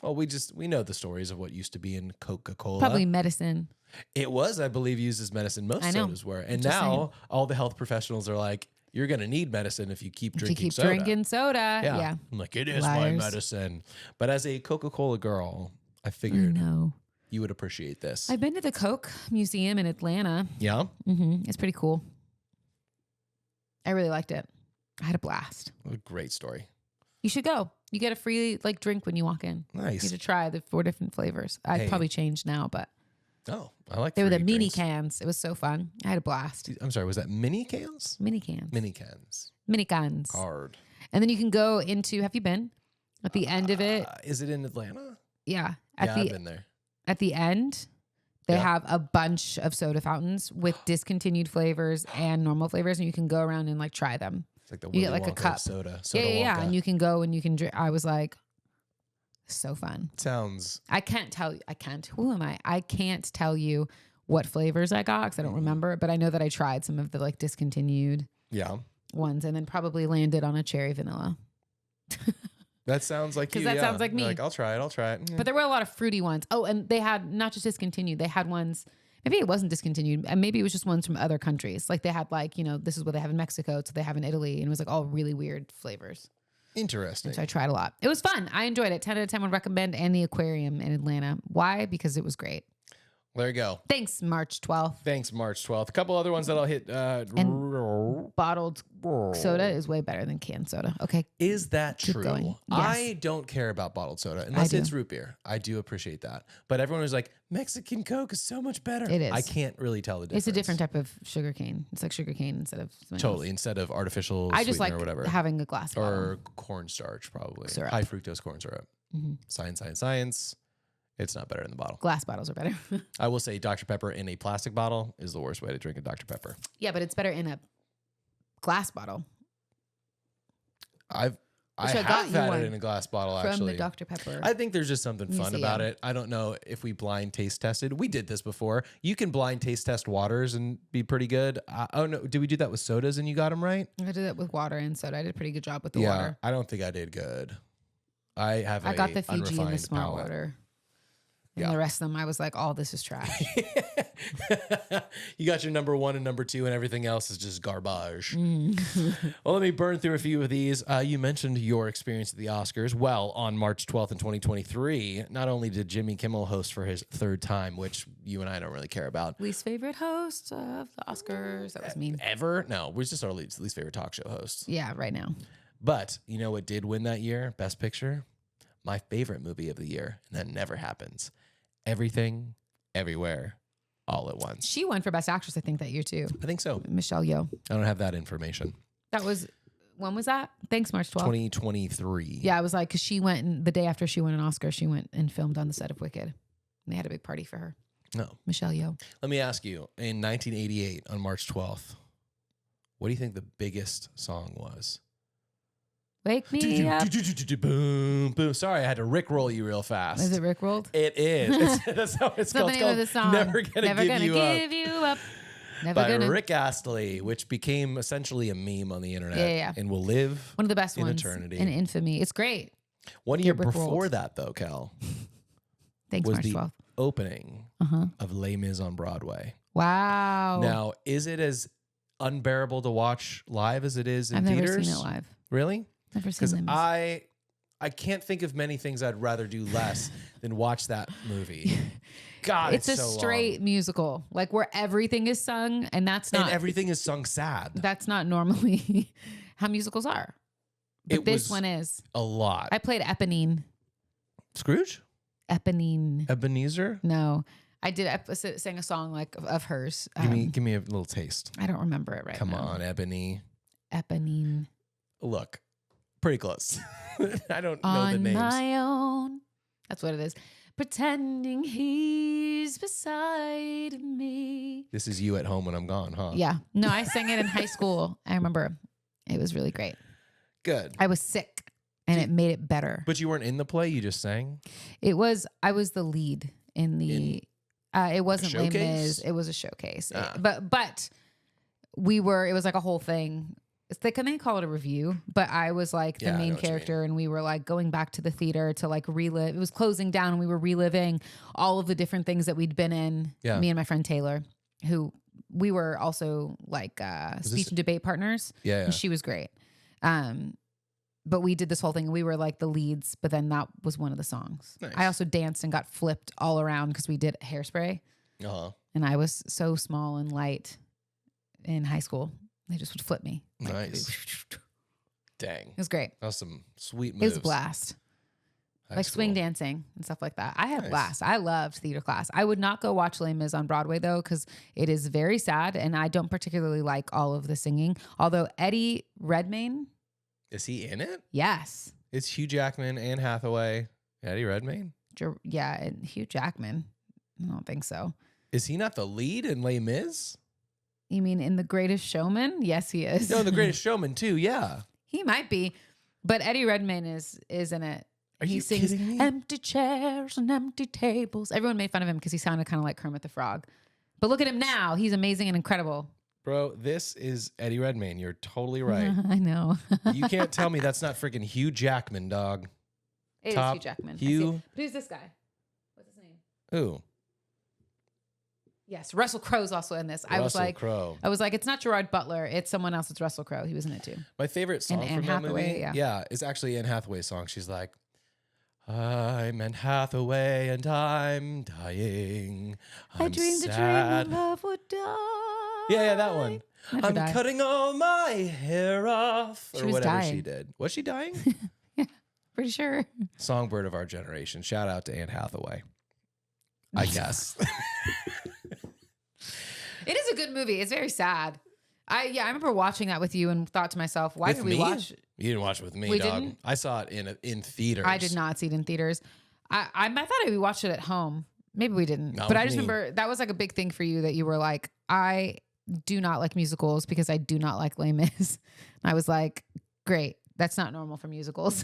Well, we know the stories of what used to be in Coca-Cola. Probably medicine. It was, I believe, used as medicine. Most sodas were. And Just now all the health professionals are like, you're going to need medicine if you keep drinking soda. Drinking soda. Yeah. I'm like, it is Liars. my medicine. But as a Coca-Cola girl, I I figured know. you would appreciate this. I've been to the Coke Museum in Atlanta. Yeah? It's pretty cool. I really liked it. I had a blast. What a great story. You should go. You get a free like drink when you walk in. Nice. You get to try the 4 different flavors. I've probably changed now, but Oh, I like they were the free mini drinks. cans. It was so fun. I had a blast. I'm sorry, was that mini cans? Mini cans. Mini cans. Mini cans. Hard. And then you can go into, have you been? At the end of it. Is it in Atlanta? Yeah. I've been there. At the end, they Yeah. have a bunch of soda fountains with discontinued flavors and normal flavors, and you can go around and like try them. It's like the You get Willy like a Wonka cup. soda. Yeah. Wonka. And you can go and you can drink. I was like, so fun. Sounds. I can't tell you. Who am I? I can't tell you what flavors I got because I don't remember, but I know that I tried some of the like discontinued Yeah. ones and then probably landed on a cherry vanilla. That sounds like you. 'Cause that sounds like You're me. Like, I'll try it. Yeah. But there were a lot of fruity ones. Oh, and they had not just discontinued, they had ones, maybe it wasn't discontinued, and maybe it was just ones from other countries. Like they had like, this is what they have in Mexico, so they have in Italy, and it was like all really weird flavors. Interesting. So I tried a lot. It was fun. I enjoyed it. 10 out of 10 would recommend, and the aquarium in Atlanta. Why? Because it was great. There you go. Thanks, March 12th. Thanks, March 12th. A couple other ones that I'll hit. Bottled soda is way better than canned soda. Okay. Is that Keep true? going. Yes. I don't care about bottled soda unless do. it's root beer. I do appreciate that. But everyone was like, Mexican Coke is so much better. It is. I can't really tell the difference. It's a different type of sugar cane. It's like sugar cane instead of something Totally. else. Instead of artificial I just sweetener like or whatever. having a glass bottle. Or cornstarch, probably. Syrup. High fructose corn syrup. Science. It's not better in the bottle. Glass bottles are better. I will say Dr. Pepper in a plastic bottle is the worst way to drink a Dr. Pepper. Yeah, but it's better in a glass bottle. I I have got you had one it in a glass bottle, from actually. the Dr. Pepper. I think there's just something fun Museum. about it. I don't know if we blind taste tested. We did this before. You can blind taste test waters and be pretty good. Oh, no. Did we do that with sodas and you got them right? I did that with water and soda. I did a pretty good job with the Yeah. water. I don't think I did good. I I got the Fiji and the unrefined smart palate. water. And Yeah. the rest of them, I was like, all this is trash. You got your number 1 and number 2, and everything else is just garbage. Mm. Well, let me burn through a few of these. You mentioned your experience at the Oscars. Well, on March 12th in 2023, not only did Jimmy Kimmel host for his 3rd time, which you and I don't really care about. Least favorite host of the Oscars. That was mean. Ever? No, we're just our least favorite talk show host. Yeah, right now. But you know what did win that year? Best Picture? My favorite movie of the year. And that never happens. Everything, Everywhere, All at Once. She won for Best Actress, I think, that year too. I think so. Michelle Yeoh. I don't have that information. That was, when was that? Thanks, March 12th. 2023. Yeah, I was like, because she went, and the day after she won an Oscar, she went and filmed on the set of Wicked. And they had a big party for her. No. Michelle Yeoh. Let me ask you, in 1988, on March 12th, what do you think the biggest song was? Wake me up. Boom, boom. Sorry, I had to Rickroll you real fast. Is it Rickrolled? It is. That's how it's The called. name It's called of the song. Never Gonna Give You Up. Never By gonna. Rick Astley, which became essentially a meme on the internet. Yeah. And will live One of the best in ones eternity. in infamy. It's great. 1 year Rickrolled. before that, though, Cal, Thanks, was March the 12th. opening Uh-huh. of Les Mis on Broadway. Wow. Now, is it as unbearable to watch live as it is in I've theaters. never seen it live. Really? Never seen Because them. I can't think of many things I'd rather do less than watch that movie. God, It's a so straight long. musical, like where everything is sung, and that's not And everything is sung sad. that's not normally how musicals are. But this one is. A lot. I played Eponine. Scrooge? Eponine. Ebenezer? No, I did. I sang a song like of hers. Give me a little taste. I don't remember it right Come now. on, Ebony. Eponine. Look, pretty close. I don't know On the names. my own. That's what it is. Pretending he's beside me. This is you at home when I'm gone, huh? Yeah. No, I sang it in high school. I remember. It was really great. Good. I was sick and it made it better. But you weren't in the play, you just sang? I was the lead in the it wasn't Les Mis, it was a showcase. But it was like a whole thing. It's like, they call it a review, but I was like the main character, and we were like going back to the theater to like relive. It was closing down, and we were reliving all of the different things that we'd been in. Yeah. Me and my friend Taylor, who we were also like speech and debate partners. Yeah. And she was great. But we did this whole thing. We were like the leads, but then that was one of the songs. Nice. I also danced and got flipped all around because we did Hairspray. Uh-huh. And I was so small and light in high school. They just would flip me. Nice. Dang. It was great. That was some sweet moves. It was a blast. High Like school. swing dancing and stuff like that. I had a Nice. blast. I loved theater class. I would not go watch Les Mis on Broadway though, because it is very sad and I don't particularly like all of the singing. Although Eddie Redmayne, Is he in it? yes. It's Hugh Jackman, Anne Hathaway, Eddie Redmayne. Yeah, and Hugh Jackman. I don't think so. Is he not the lead in Les Mis? You mean in The Greatest Showman? Yes, he is. No, The Greatest Showman too. Yeah. He might be, but Eddie Redmayne is in it. Are He you sings kidding me? empty chairs and empty tables. Everyone made fun of him because he sounded kind of like Kermit the Frog. But look at him now. He's amazing and incredible. Bro, this is Eddie Redmayne. You're totally right. I know. You can't tell me that's not freaking Hugh Jackman, dog. It is Top Hugh Jackman. I Hugh. see it. But who's this guy? What's his name? Ooh. Yes, Russell Crowe's also in this. I was Crowe. like, it's not Gerard Butler. It's someone else. It's Russell Crowe. He was in it too. My favorite song And from Anne that Hathaway, movie, yeah. is actually Anne Hathaway's song. She's like, I'm Anne Hathaway and I'm dying. I dreamed a dream of love would die. Yeah, that one. Never I'm die. cutting all my hair off. She Or was whatever dying. she did. Was she dying? Pretty sure. Songbird of our generation. Shout out to Anne Hathaway. I guess. It is a good movie. It's very sad. I remember watching that with you and thought to myself, why With did we me? watch? You didn't watch it with me, We dog. didn't? I saw it in theaters. I did not see it in theaters. I thought we watched it at home. Maybe we didn't. Not But with I just me. remember that was like a big thing for you that you were like, I do not like musicals because I do not like Les Mis. And I was like, great. That's not normal for musicals.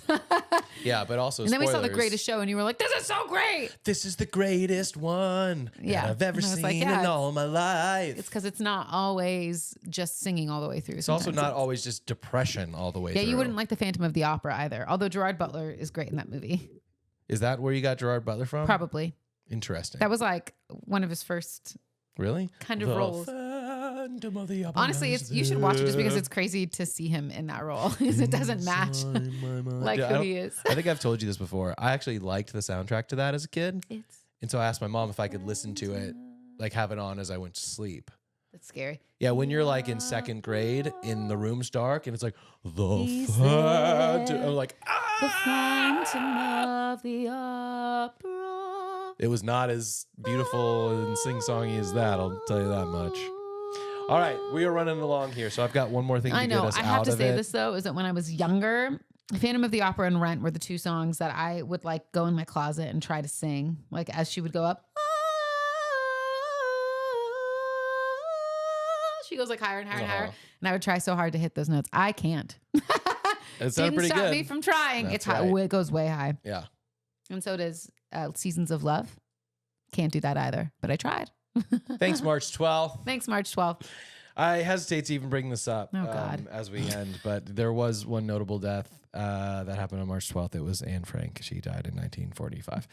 Yeah, but also And then we saw The spoilers. Greatest Show and you were like, this is so great. This is the greatest one Yeah. that I've ever And I was seen like, yeah, in all my life. It's because it's not always just singing all the way through. It's also not always just depression all the way Yeah, through. you wouldn't like the Phantom of the Opera either. Although Gerard Butler is great in that movie. Is that where you got Gerard Butler from? Probably. Interesting. That was like one of his first really kind of The roles. Phantom of the Opera Honestly, is you should watch it just because there. it's crazy to see him in that role because it doesn't match Inside my mind. like Yeah, I who don't- he is. I think I've told you this before. I actually liked the soundtrack to that as a kid. It's And so I asked my mom if I could listen to it, like have it on as I went to sleep. That's scary. Yeah, when you're like in second grade and the room's dark and it's like, the He's Phantom. there. I'm like, The ah! Phantom of the Opera. It was not as beautiful and sing-songy as that, I'll tell you that much. All right, we are running along here, so I've got one more thing to I know. get us I out have to of say it. this though, is that when I was younger, Phantom of the Opera and Rent were the two songs that I would like go in my closet and try to sing, like as she would go up. She goes like higher and higher and higher, Uh-huh. and I would try so hard to hit those notes. I can't. It sounded Didn't pretty stop good. me from trying. That's It's high, right. it goes way high, Yeah. and so does Seasons of Love. Can't do that either, but I tried. Thanks, March 12th. Thanks, March 12th. I hesitate to even bring this up Oh, God. as we end, but there was one notable death that happened on March 12th. It was Anne Frank. She died in 1945.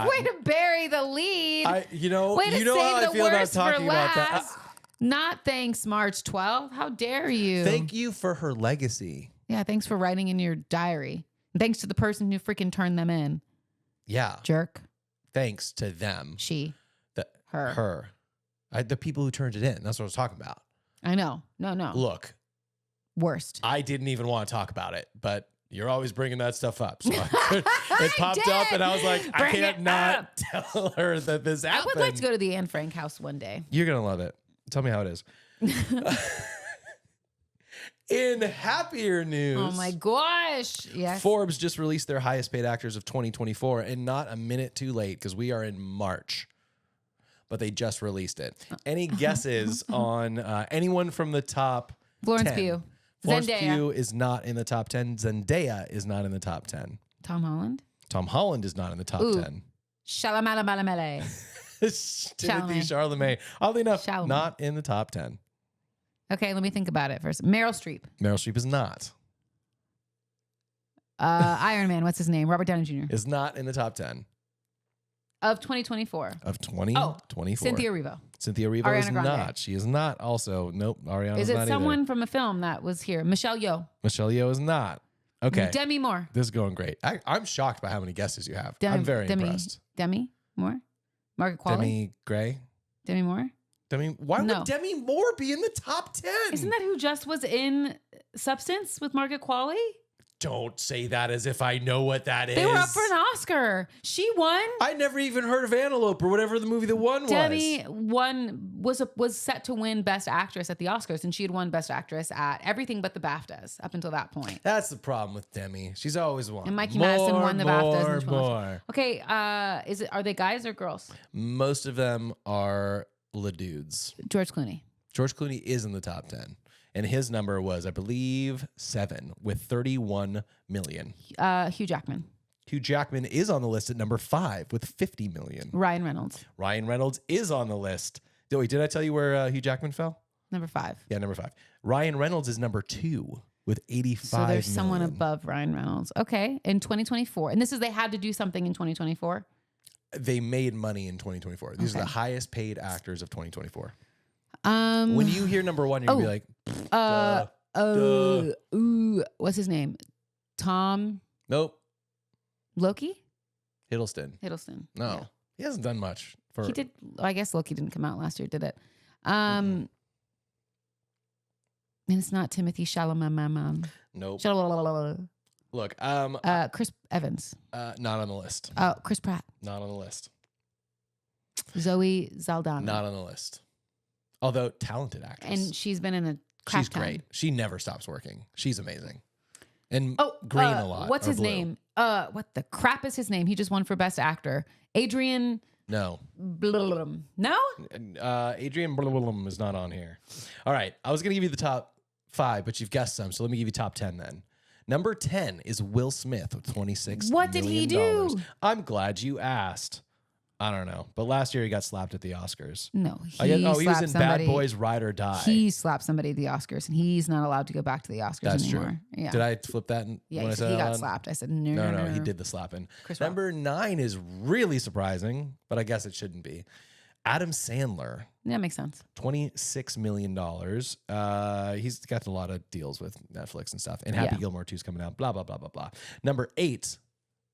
Way to bury the lead. you know Way to how I save the feel about worst for talking about that. last. Not thanks, March 12th. How dare you? Thank you for her legacy. Yeah, thanks for writing in your diary. And thanks to the person who freaking turned them in. Yeah. Jerk. Thanks to them. She. Her. Her. The people who turned it in. That's what I was talking about. I know. No. Look. Worst. I didn't even want to talk about it, but you're always bringing that stuff up. So it popped up and I was like, I can't not tell her that this happened. I would like to go to the Anne Frank house one day. You're going to love it. Tell me how it is. In happier news. Oh my gosh. Yes. Forbes just released their highest paid actors of 2024 and not a minute too late because we are in March. But they just released it. Any guesses on anyone from the top Florence 10? Pugh. Florence Zendaya. Pugh is not in the top 10. Zendaya is not in the top 10. Tom Holland. Tom Holland is not in the top 10. Shalamalamalamalee. Timothy Chalamet. Oddly enough, Chalamet. not in the top 10. Okay, let me think about it first. Meryl Streep. Meryl Streep is not. Iron Man, what's his name? Robert Downey Jr. Is not in the top 10. Of 2024. Of 2024. Cynthia Erivo. Cynthia Erivo Ariana is Grande. not. She is not also. Nope. Ariana's Is it not someone either. from a film that was here? Michelle Yeoh. Michelle Yeoh is not. Okay. Demi Moore. This is going great. I'm shocked by how many guesses you have. I'm very impressed. Demi Moore. Margaret Qualley. Demi Gray. Demi Moore. Why No. would Demi Moore be in the top 10? Isn't that who just was in Substance with Margaret Qualley? Don't say that as if I know what that is. They were up for an Oscar. She won. I never even heard of Antelope or whatever the movie that won Demi was set to win Best Actress at the Oscars, and she had won Best Actress at everything but the BAFTAs up until that point. That's the problem with Demi. She's always won. And Mikey Madison won the BAFTAs. And More. Okay, are they guys or girls? Most of them are le dudes. George Clooney. George Clooney is in the top 10. And his number was, I believe, 7 with 31 million. Hugh Jackman. Hugh Jackman is on the list at number 5 with 50 million. Ryan Reynolds. Ryan Reynolds is on the list. Wait, did I tell you where Hugh Jackman fell? Number 5. Yeah, number 5. Ryan Reynolds is number 2 with 85 So there's million. someone above Ryan Reynolds. Okay, in 2024. And this is, they had to do something in 2024? They made money in 2024. These are Okay. the highest paid actors of 2024. When When you hear number 1, you're going to be like, what's his name? Tom nope, Loki? Hiddleston. Hiddleston. No, Yeah. he hasn't done much. He did. I guess Loki didn't come out last year, did it? And it's not Timothy Chalamet. Nope. Chalamet. Look, Chris Evans. not on the list. Chris Pratt. Not on the list. Zoe Saldana. Not on the list. Although talented actress. And she's been in a Crash she's great. She never stops working. She's amazing. And Oh, green a lot. What's or his blue. name? What the crap is his name? He just won for Best Actor. Adrian. No. No? Adrian Blum is not on here. All right. I was going to give you the top 5, but you've guessed some. So let me give you top 10 then. Number 10 is Will Smith with $26 What did he do? I'm glad you asked. I don't know. But last year he got slapped at the Oscars. No. He was slapped in somebody. Bad Boys Ride or Die. He slapped somebody at the Oscars, and he's not allowed to go back to the Oscars That's anymore. true. Yeah. Did I flip that Yeah, when I he said it out got loud? slapped. I said, no. No, he did the slapping. Chris Rock. Number 9 is really surprising, but I guess it shouldn't be. Adam Sandler, That makes sense. $26 million. He's got a lot of deals with Netflix and stuff. And Happy Yeah. Gilmore 2 is coming out, blah, blah, blah, blah, blah. Number 8,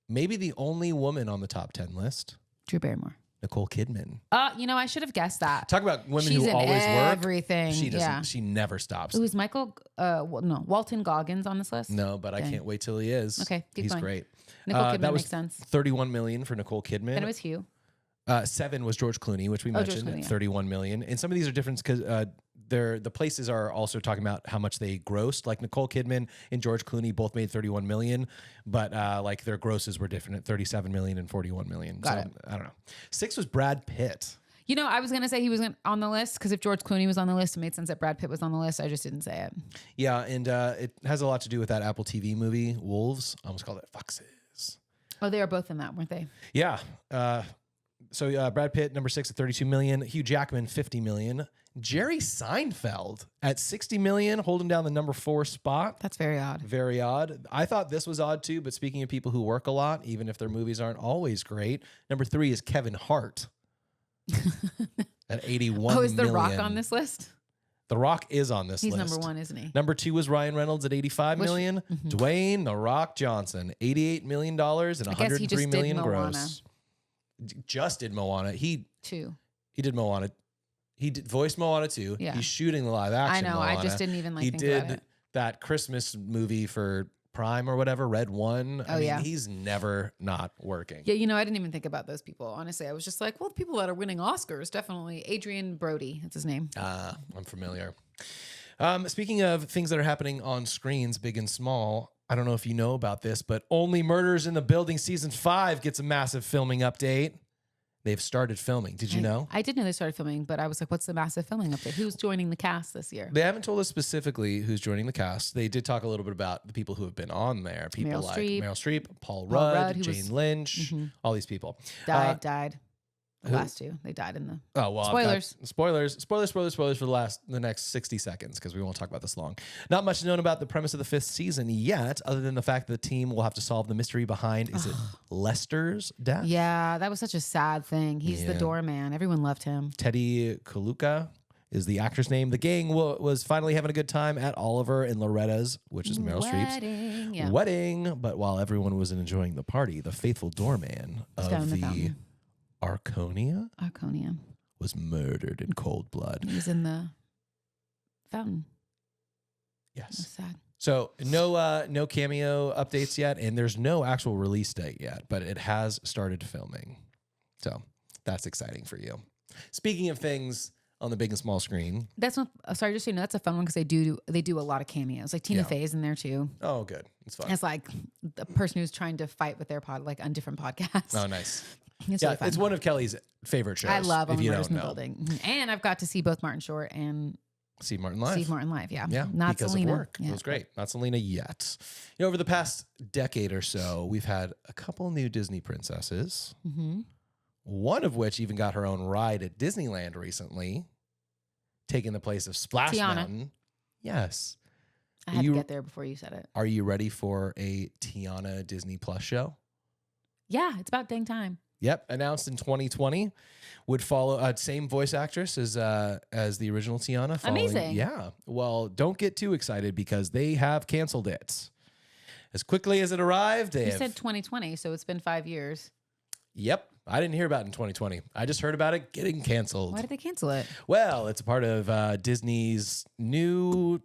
maybe the only woman on the top 10 list, Drew Barrymore. Nicole Kidman. I should have guessed that. Talk about women She's who in always work. everything. She doesn't. Yeah. She never stops. Who's Michael? Walton Goggins on this list? No, but I Dang. can't wait till he is. Okay, keep he's going. great. Nicole Kidman that was makes sense. 31 million for Nicole Kidman. Then it was Hugh. 7 was George Clooney, which we George mentioned, Clooney, yeah. 31 million. And some of these are different because the places are also talking about how much they grossed. Like Nicole Kidman and George Clooney both made 31 million, but like their grosses were different at 37 million and 41 million. Got it. I don't know. 6 was Brad Pitt. I was going to say he was on the list because if George Clooney was on the list, it made sense that Brad Pitt was on the list. I just didn't say it. Yeah, and it has a lot to do with that Apple TV movie, Wolves. I almost called it Foxes. Oh, they were both in that, weren't they? Yeah. So Brad Pitt, number 6 at 32 million. Hugh Jackman, 50 million. Jerry Seinfeld at 60 million, holding down the number 4 spot. That's very odd. Very odd. I thought this was odd too, but speaking of people who work a lot, even if their movies aren't always great, number 3 is Kevin Hart. at 81 Oh, is The Rock million. on this list? The Rock is on this He's list. number one, isn't he? Number 2 was Ryan Reynolds at 85 million. Dwayne The Rock Johnson, $88 million and I guess he just 103 million did gross. Just did Moana. He did Moana. He did voice Moana 2. Yeah. He's shooting the live action I know. Moana. I just didn't even He think about did it. that Christmas movie for Prime or whatever, Red One. I mean, yeah. he's never not working. Yeah, I didn't even think about those people. Honestly, I was just like, well, the people that are winning Oscars, definitely. Adrian Brody, that's his name. I'm familiar. Speaking of things that are happening on screens, big and small, I don't know if you know about this, but Only Murders in the Building Season 5 gets a massive filming update. They've started filming. Did you know? I did know they started filming, but I was like, what's the massive filming update? Who's joining the cast this year? They haven't told us specifically who's joining the cast. They did talk a little bit about the people who have been on there. People like Meryl Streep, Paul Rudd, Jane Lynch, all these people. Died. The last two. They died in the spoilers for the next 60 seconds because we won't talk about this long. Not much known about the premise of the 5th season yet, other than the fact that the team will have to solve the mystery behind is it Lester's death? Yeah, that was such a sad thing. He's the doorman. Everyone loved him. Teddy Kaluka is the actor's name. The gang was finally having a good time at Oliver and Loretta's, which is Meryl Streep's wedding. But while everyone was enjoying the party, the faithful doorman of the Arconia was murdered in cold blood. He was in the fountain. Yes. That's sad. So no cameo updates yet, and there's no actual release date yet, but it has started filming. So that's exciting for you. Speaking of things on the big and small screen. That's not sorry, just so you know, that's a fun one because they do a lot of cameos. Like Tina Fey's in there too. Oh, good. It's fun. It's like the person who's trying to fight with their like on different podcasts. Oh, nice. It's really fun. It's one of Kelly's favorite shows. I love if Only you Murders don't in the know. Building. And I've got to see both Martin Short and Steve Martin live. Yeah. Yeah, Not because Selena. of work. Yeah. It was great. Not Selena yet. Over the past decade or so, we've had a couple new Disney princesses. Mm-hmm. One of which even got her own ride at Disneyland recently, taking the place of Splash Tiana. Mountain. Yes. I had to get there before you said it. Are you ready for a Tiana Disney Plus show? Yeah, it's about dang time. Yep, announced in 2020. Would follow same voice actress as the original Tiana. Amazing. Yeah. Well, don't get too excited because they have canceled it. As quickly as it arrived, You said 2020, so it's been 5 years. Yep. I didn't hear about it in 2020. I just heard about it getting canceled. Why did they cancel it? Well, it's a part of Disney's new,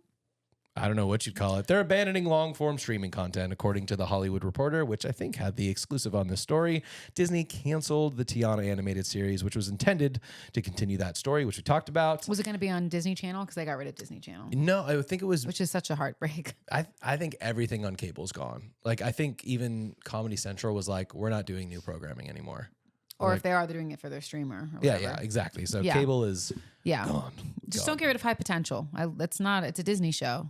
I don't know what you'd call it. They're abandoning long-form streaming content, according to The Hollywood Reporter, which I think had the exclusive on this story. Disney canceled the Tiana animated series, which was intended to continue that story, which we talked about. Was it going to be on Disney Channel? Because they got rid of Disney Channel. No, I think it was. Which is such a heartbreak. I think everything on cable's gone. Like, I think even Comedy Central was like, we're not doing new programming anymore. Or if they are, they're doing it for their streamer. Or whatever. Yeah, exactly. So cable is gone. Just don't get rid of High Potential. It's a Disney show.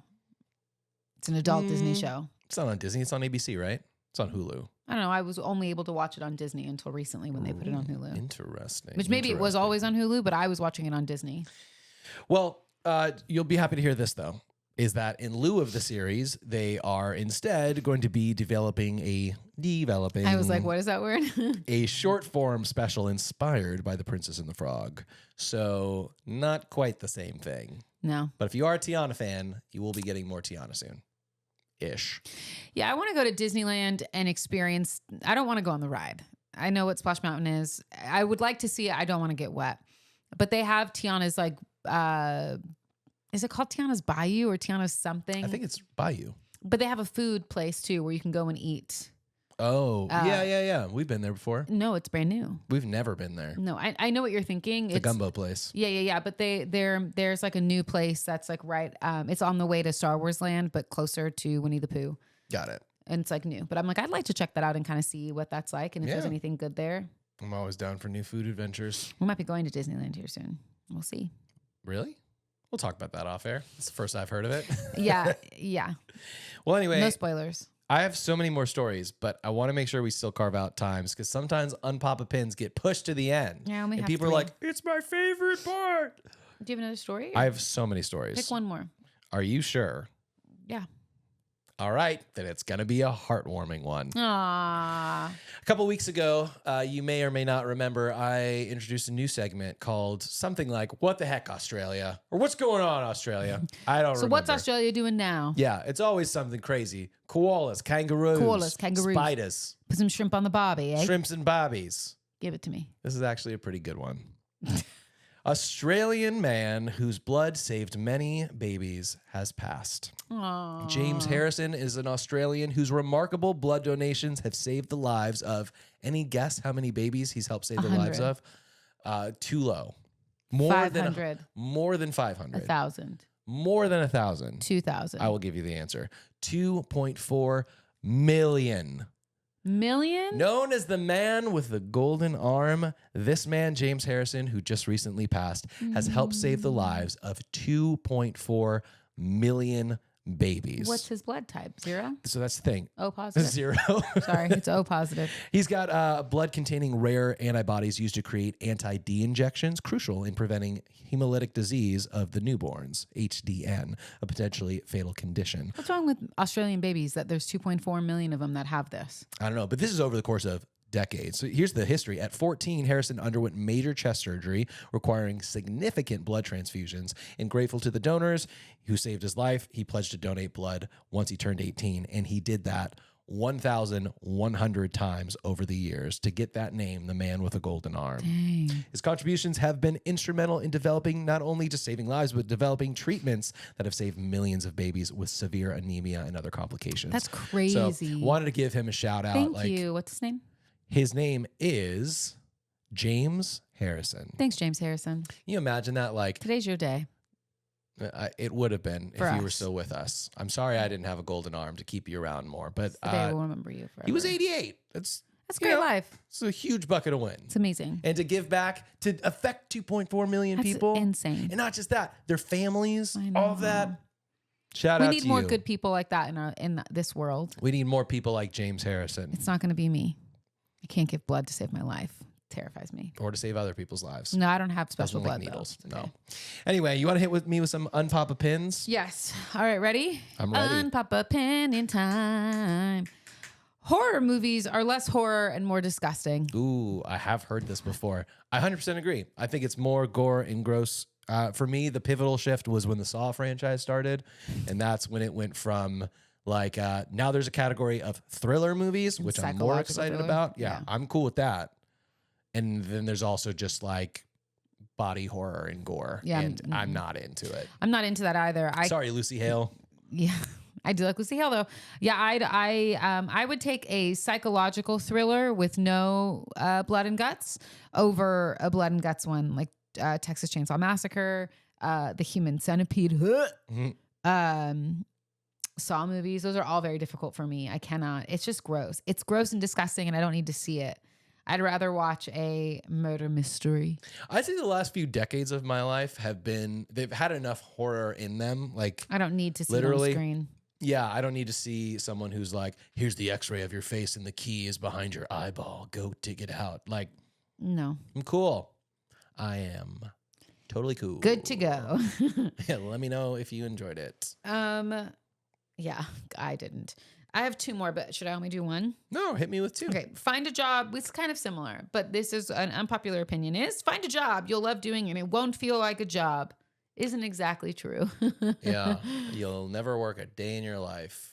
It's an adult Disney show. It's not on Disney. It's on ABC, right? It's on Hulu. I don't know. I was only able to watch it on Disney until recently when they put it on Hulu. Interesting. Which maybe it was always on Hulu, but I was watching it on Disney. Well, you'll be happy to hear this, though, is that in lieu of the series, they are instead going to be developing. I was like, what is that word? a short form special inspired by The Princess and the Frog. So not quite the same thing. No. But if you are a Tiana fan, you will be getting more Tiana soon. Ish. Yeah, I want to go to Disneyland and experience. I don't want to go on the ride. I know what Splash Mountain is. I would like to see it. I don't want to get wet. But they have Tiana's like, is it called Tiana's Bayou or Tiana's something? I think it's Bayou. But they have a food place too where you can go and eat. Oh, yeah. We've been there before. No, it's brand new. We've never been there. No, I know what you're thinking. The gumbo place. Yeah. But there's like a new place that's like right. It's on the way to Star Wars Land, but closer to Winnie the Pooh. Got it. And it's like new. But I'm like, I'd like to check that out and kind of see what that's like and if there's anything good there. I'm always down for new food adventures. We might be going to Disneyland here soon. We'll see. Really? We'll talk about that off air. It's the first I've heard of it. Yeah. Well, anyway. No spoilers. I have so many more stories, but I want to make sure we still carve out times because sometimes Unpapa Pins get pushed to the end. Yeah, and people are like, it's my favorite part. Do you have another story? I have so many stories. Pick one more. Are you sure? Yeah. All right, then it's going to be a heartwarming one. Aww. A couple weeks ago, you may or may not remember, I introduced a new segment called something like, What the heck, Australia? Or What's going on, Australia? I don't remember. So what's Australia doing now? Yeah, it's always something crazy. Koalas, kangaroos, spiders. Put some shrimp on the barbie, eh? Shrimps and bobbies. Give it to me. This is actually a pretty good one. Australian man whose blood saved many babies has passed. Aww. James Harrison is an Australian whose remarkable blood donations have saved the lives of, any guess how many babies he's helped save the lives of? Too low. More 500. than 500. 1,000. More than 1,000. 2,000. I will give you the answer. 2.4 million. Million? Known as the man with the golden arm, this man, James Harrison, who just recently passed, has helped save the lives of 2.4 million babies. What's his blood type? 0? So that's the thing. O positive. 0. Sorry, it's O positive. He's got blood containing rare antibodies used to create anti-D injections, crucial in preventing hemolytic disease of the newborns, HDN, a potentially fatal condition. What's wrong with Australian babies that there's 2.4 million of them that have this? I don't know, but this is over the course of decades. So here's the history. At 14, Harrison underwent major chest surgery requiring significant blood transfusions. And grateful to the donors who saved his life, he pledged to donate blood once he turned 18. And he did that 1,100 times over the years to get that name, the man with a golden arm. Dang. His contributions have been instrumental in developing not only just saving lives, but developing treatments that have saved millions of babies with severe anemia and other complications. That's crazy. So wanted to give him a shout out. Thank you. What's his name? His name is James Harrison. Thanks, James Harrison. Can you imagine that? Like, Today's your day. it would have been For if you us. were still with us. I'm sorry I didn't have a golden arm to keep you around more, but Today we'll remember you forever. he was 88. That's great life. It's a huge bucket of wins. It's amazing. And to give back to affect 2.4 million That's people. insane. And not just that, their families, I all of know. that. Shout We out need to more you. good people like that in this world. We need more people like James Harrison. It's not going to be me. I can't give blood to save my life. It terrifies me. Or to save other people's lives. No, I don't have special Doesn't like blood needles. though. It's okay. No. Anyway, you want to hit with me with some unpop of pins? Yes. All right, ready? I'm ready. Unpop a pin in time. Horror movies are less horror and more disgusting. Ooh, I have heard this before. I 100% agree. I think it's more gore and gross. For me, the pivotal shift was when the Saw franchise started. And that's when it went from like, now there's a category of thriller movies, which I'm more Psychological excited thriller? about. Yeah, Yeah. I'm cool with that. And then there's also just like body horror and gore. Yeah, And I'm not into it. I'm not into that either. Sorry, Lucy Hale. Yeah, I do like Lucy Hale though. Yeah, I would take a psychological thriller with no blood and guts over a blood and guts one like Texas Chainsaw Massacre, The Human Centipede, Saw movies. Those are all very difficult for me. I cannot. It's just gross. It's gross and disgusting, and I don't need to see it. I'd rather watch a murder mystery. I'd say the last few decades of my life they've had enough horror in them. Like, I don't need to see it on literally. the screen. yeah, I don't need to see someone who's like, here's the x-ray of your face and the key is behind your eyeball. Go dig it out. Like, No. I'm cool. I am totally cool. Good to go. Yeah, let me know if you enjoyed it. Yeah, I didn't. I have 2 more, but should I only do 1? No, hit me with 2. Okay, find a job. It's kind of similar, but this is an unpopular opinion is find a job you'll love doing and it won't feel like a job. Isn't exactly true. Yeah, you'll never work a day in your life.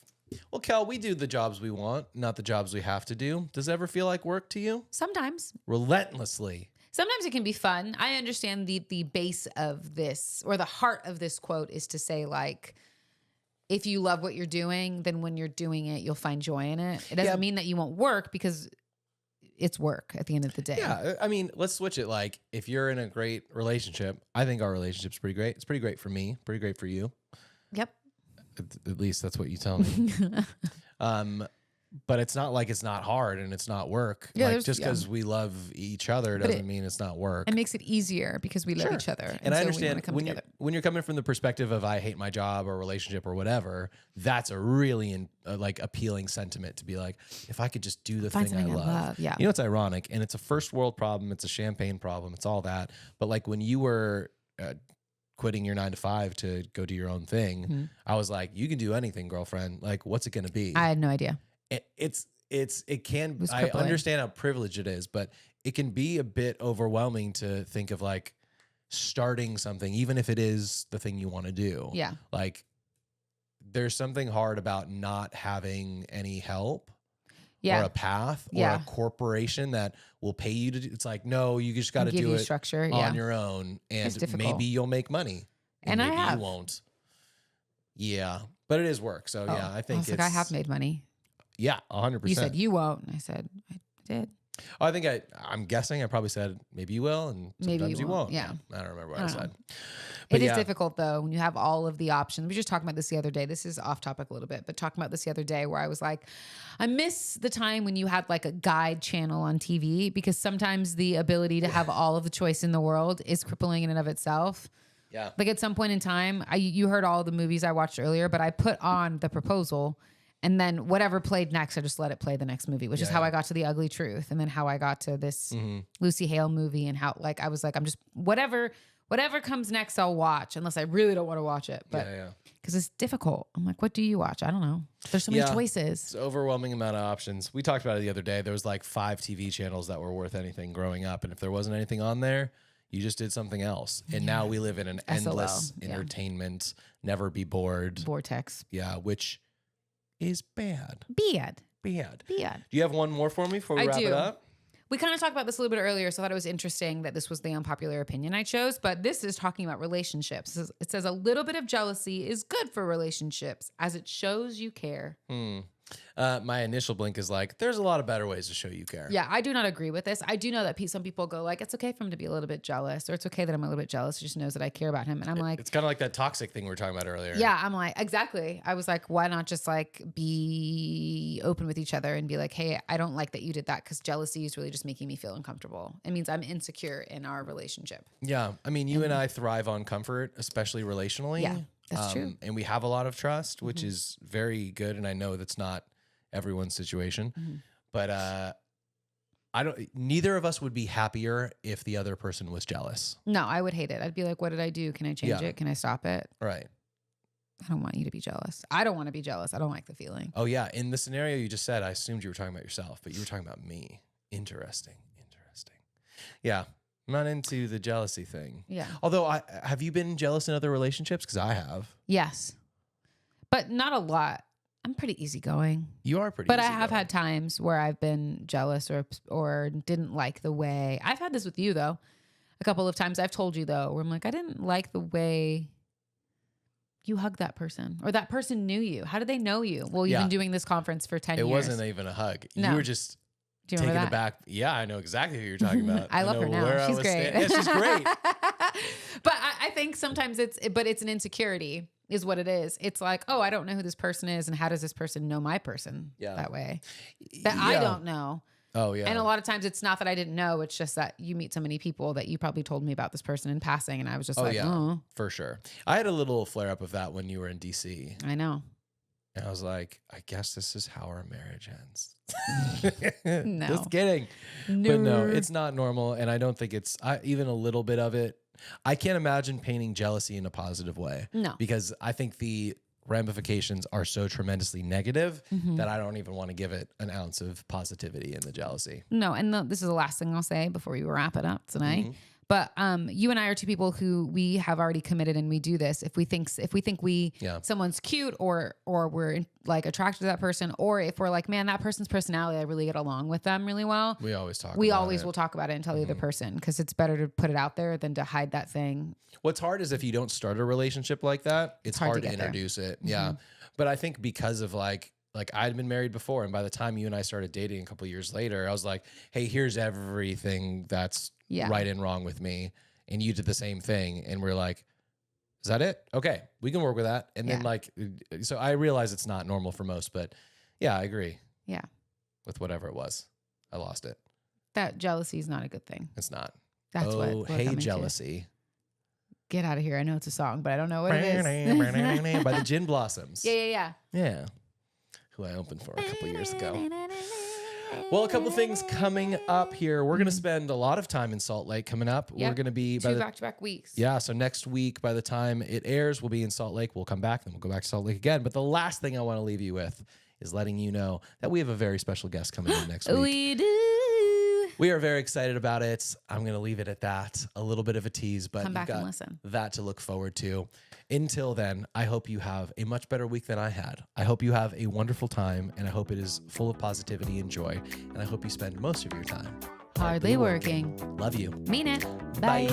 Well, Kel, we do the jobs we want, not the jobs we have to do. Does it ever feel like work to you? Sometimes. Relentlessly. Sometimes it can be fun. I understand the base of this or the heart of this quote is to say like, if you love what you're doing, then when you're doing it, you'll find joy in it. It doesn't mean that you won't work because it's work at the end of the day. Yeah, I mean, let's switch it. Like, if you're in a great relationship, I think our relationship's pretty great. It's pretty great for me, pretty great for you. Yep. At least that's what you tell me. But it's not like it's not hard and it's not work. Yeah, like just because we love each other doesn't mean it's not work. It makes it easier because we love each other. And I so we understand wanna come when together. when you're coming from the perspective of I hate my job or relationship or whatever, that's a really like appealing sentiment to be like, if I could just do the Find thing I something I love. love, yeah. You know, it's ironic and it's a first world problem. It's a champagne problem. It's all that. But like when you were quitting your 9 to 5 to go do your own thing. I was like, you can do anything, girlfriend. Like, what's it going to be? I had no idea. I was I crippling. understand how privileged it is, but it can be a bit overwhelming to think of like starting something, even if it is the thing you want to do. Yeah. Like, there's something hard about not having any help. Yeah. Or a path, or Yeah. a corporation that will pay you to do. It's like, no, you just got to Give do you it structure. on your own, It's and difficult. maybe you'll make money, And I maybe have. you won't. Yeah, but it is work. So yeah, I think I was like, I have made money. Yeah, 100%. You said you won't. And I said, I did. I think I'm guessing I probably said maybe you will, and Maybe sometimes you won't. Yeah. I don't remember what I I don't said. know. But It is yeah. difficult though when you have all of the options. We were just talking about this the other day. This is off topic a little bit, but talking about this the other day where I was like, I miss the time when you had like a guide channel on TV, because sometimes the ability to have all of the choice in the world is crippling in and of itself. Yeah. Like at some point in time, you heard all the movies I watched earlier, but I put on The Proposal, and then whatever played next, I just let it play the next movie, which is how I got to The Ugly Truth, and then how I got to this Lucy Hale movie, and how like I was like, I'm just whatever comes next, I'll watch, unless I really don't want to watch it. But because it's difficult, I'm like, what do you watch? I don't know. There's so many choices. It's an overwhelming amount of options. We talked about it the other day. There was like 5 TV channels that were worth anything growing up, and if there wasn't anything on there, you just did something else. And now we live in an endless entertainment, never be bored vortex. Yeah, which is bad. Bad. Do you have one more for me before we wrap it up? We kind of talked about this a little bit earlier, so I thought it was interesting that this was the unpopular opinion I chose, but this is talking about relationships. It says a little bit of jealousy is good for relationships as it shows you care. My initial blink is like, there's a lot of better ways to show you care. Yeah, I do not agree with this. I do know that some people go like, it's okay for him to be a little bit jealous, or it's okay that I'm a little bit jealous. He just knows that I care about him. And I'm like, it's kind of like that toxic thing we were talking about earlier. Yeah, I'm like, exactly. I was like, why not just like be open with each other and be like, hey, I don't like that you did that, because jealousy is really just making me feel uncomfortable. It means I'm insecure in our relationship. Yeah. I mean, you and I thrive on comfort, especially relationally. Yeah, that's true. And we have a lot of trust, which is very good. And I know that's not everyone's situation, but neither of us would be happier if the other person was jealous. No, I would hate it. I'd be like, what did I do? Can I change it? Can I stop it? Right. I don't want you to be jealous. I don't want to be jealous. I don't like the feeling. Oh yeah. In the scenario you just said, I assumed you were talking about yourself, but you were talking about me. Interesting. Yeah. I'm not into the jealousy thing. Yeah. Although have you been jealous in other relationships? Because I have. Yes. But not a lot. I'm pretty easygoing. You are pretty But I easygoing. have had times where I've been jealous or didn't like the way. I've had this with you though. A couple of times I've told you though, where I'm like, I didn't like the way you hugged that person, or that person knew you. How did they know you? Well, you've been doing this conference for 10 years. It wasn't even a hug. No. You were just taking it back. Yeah, I know exactly who you're talking about. I love her now. She's great. Yeah, she's great. But I think sometimes it's an insecurity is what it is. It's like, oh, I don't know who this person is, and how does this person know my person that way? That I don't know. Oh, yeah. And a lot of times it's not that I didn't know. It's just that you meet so many people that you probably told me about this person in passing, and I was just oh. For sure. I had a little flare up of that when you were in DC. I know. And I was like, I guess this is how our marriage ends. No. Just kidding. No. But no, it's not normal. And I don't think it's even a little bit of it. I can't imagine painting jealousy in a positive way. No. Because I think the ramifications are so tremendously negative that I don't even want to give it an ounce of positivity in the jealousy. No, and this is the last thing I'll say before we wrap it up tonight. But you and I are two people who we have already committed, and we do this. If we think someone's cute, or we're like attracted to that person, or if we're like, man, that person's personality, I really get along with them really well. We always talk. We always will talk about it and tell the other person, because it's better to put it out there than to hide that thing. What's hard is if you don't start a relationship like that, it's hard to introduce it. Yeah, but I think because of like I'd been married before, and by the time you and I started dating a couple of years later, I was like, hey, here's everything that's right and wrong with me. And you did the same thing. And we're like, is that it? Okay, we can work with that. And then so I realize it's not normal for most, but yeah, I agree. Yeah. With whatever it was. I lost it. That jealousy is not a good thing. It's not. That's what Oh, we're hey, coming to. jealousy. Get out of here. I know it's a song, but I don't know what it is. By the Gin Blossoms. Yeah. Yeah. Who I opened for a couple years ago. Well, a couple things coming up here. We're going to spend a lot of time in Salt Lake coming up. Yep. We're going to be Two back-to-back weeks. Yeah, so next week, by the time it airs, we'll be in Salt Lake. We'll come back, then we'll go back to Salt Lake again. But the last thing I want to leave you with is letting you know that we have a very special guest coming in next week. We do. We are very excited about it. I'm going to leave it at that. A little bit of a tease, but Come back you've and got listen. that to look forward to. Until then, I hope you have a much better week than I had. I hope you have a wonderful time, and I hope it is full of positivity and joy. And I hope you spend most of your time Hardly working. Love you. Mean it. Bye.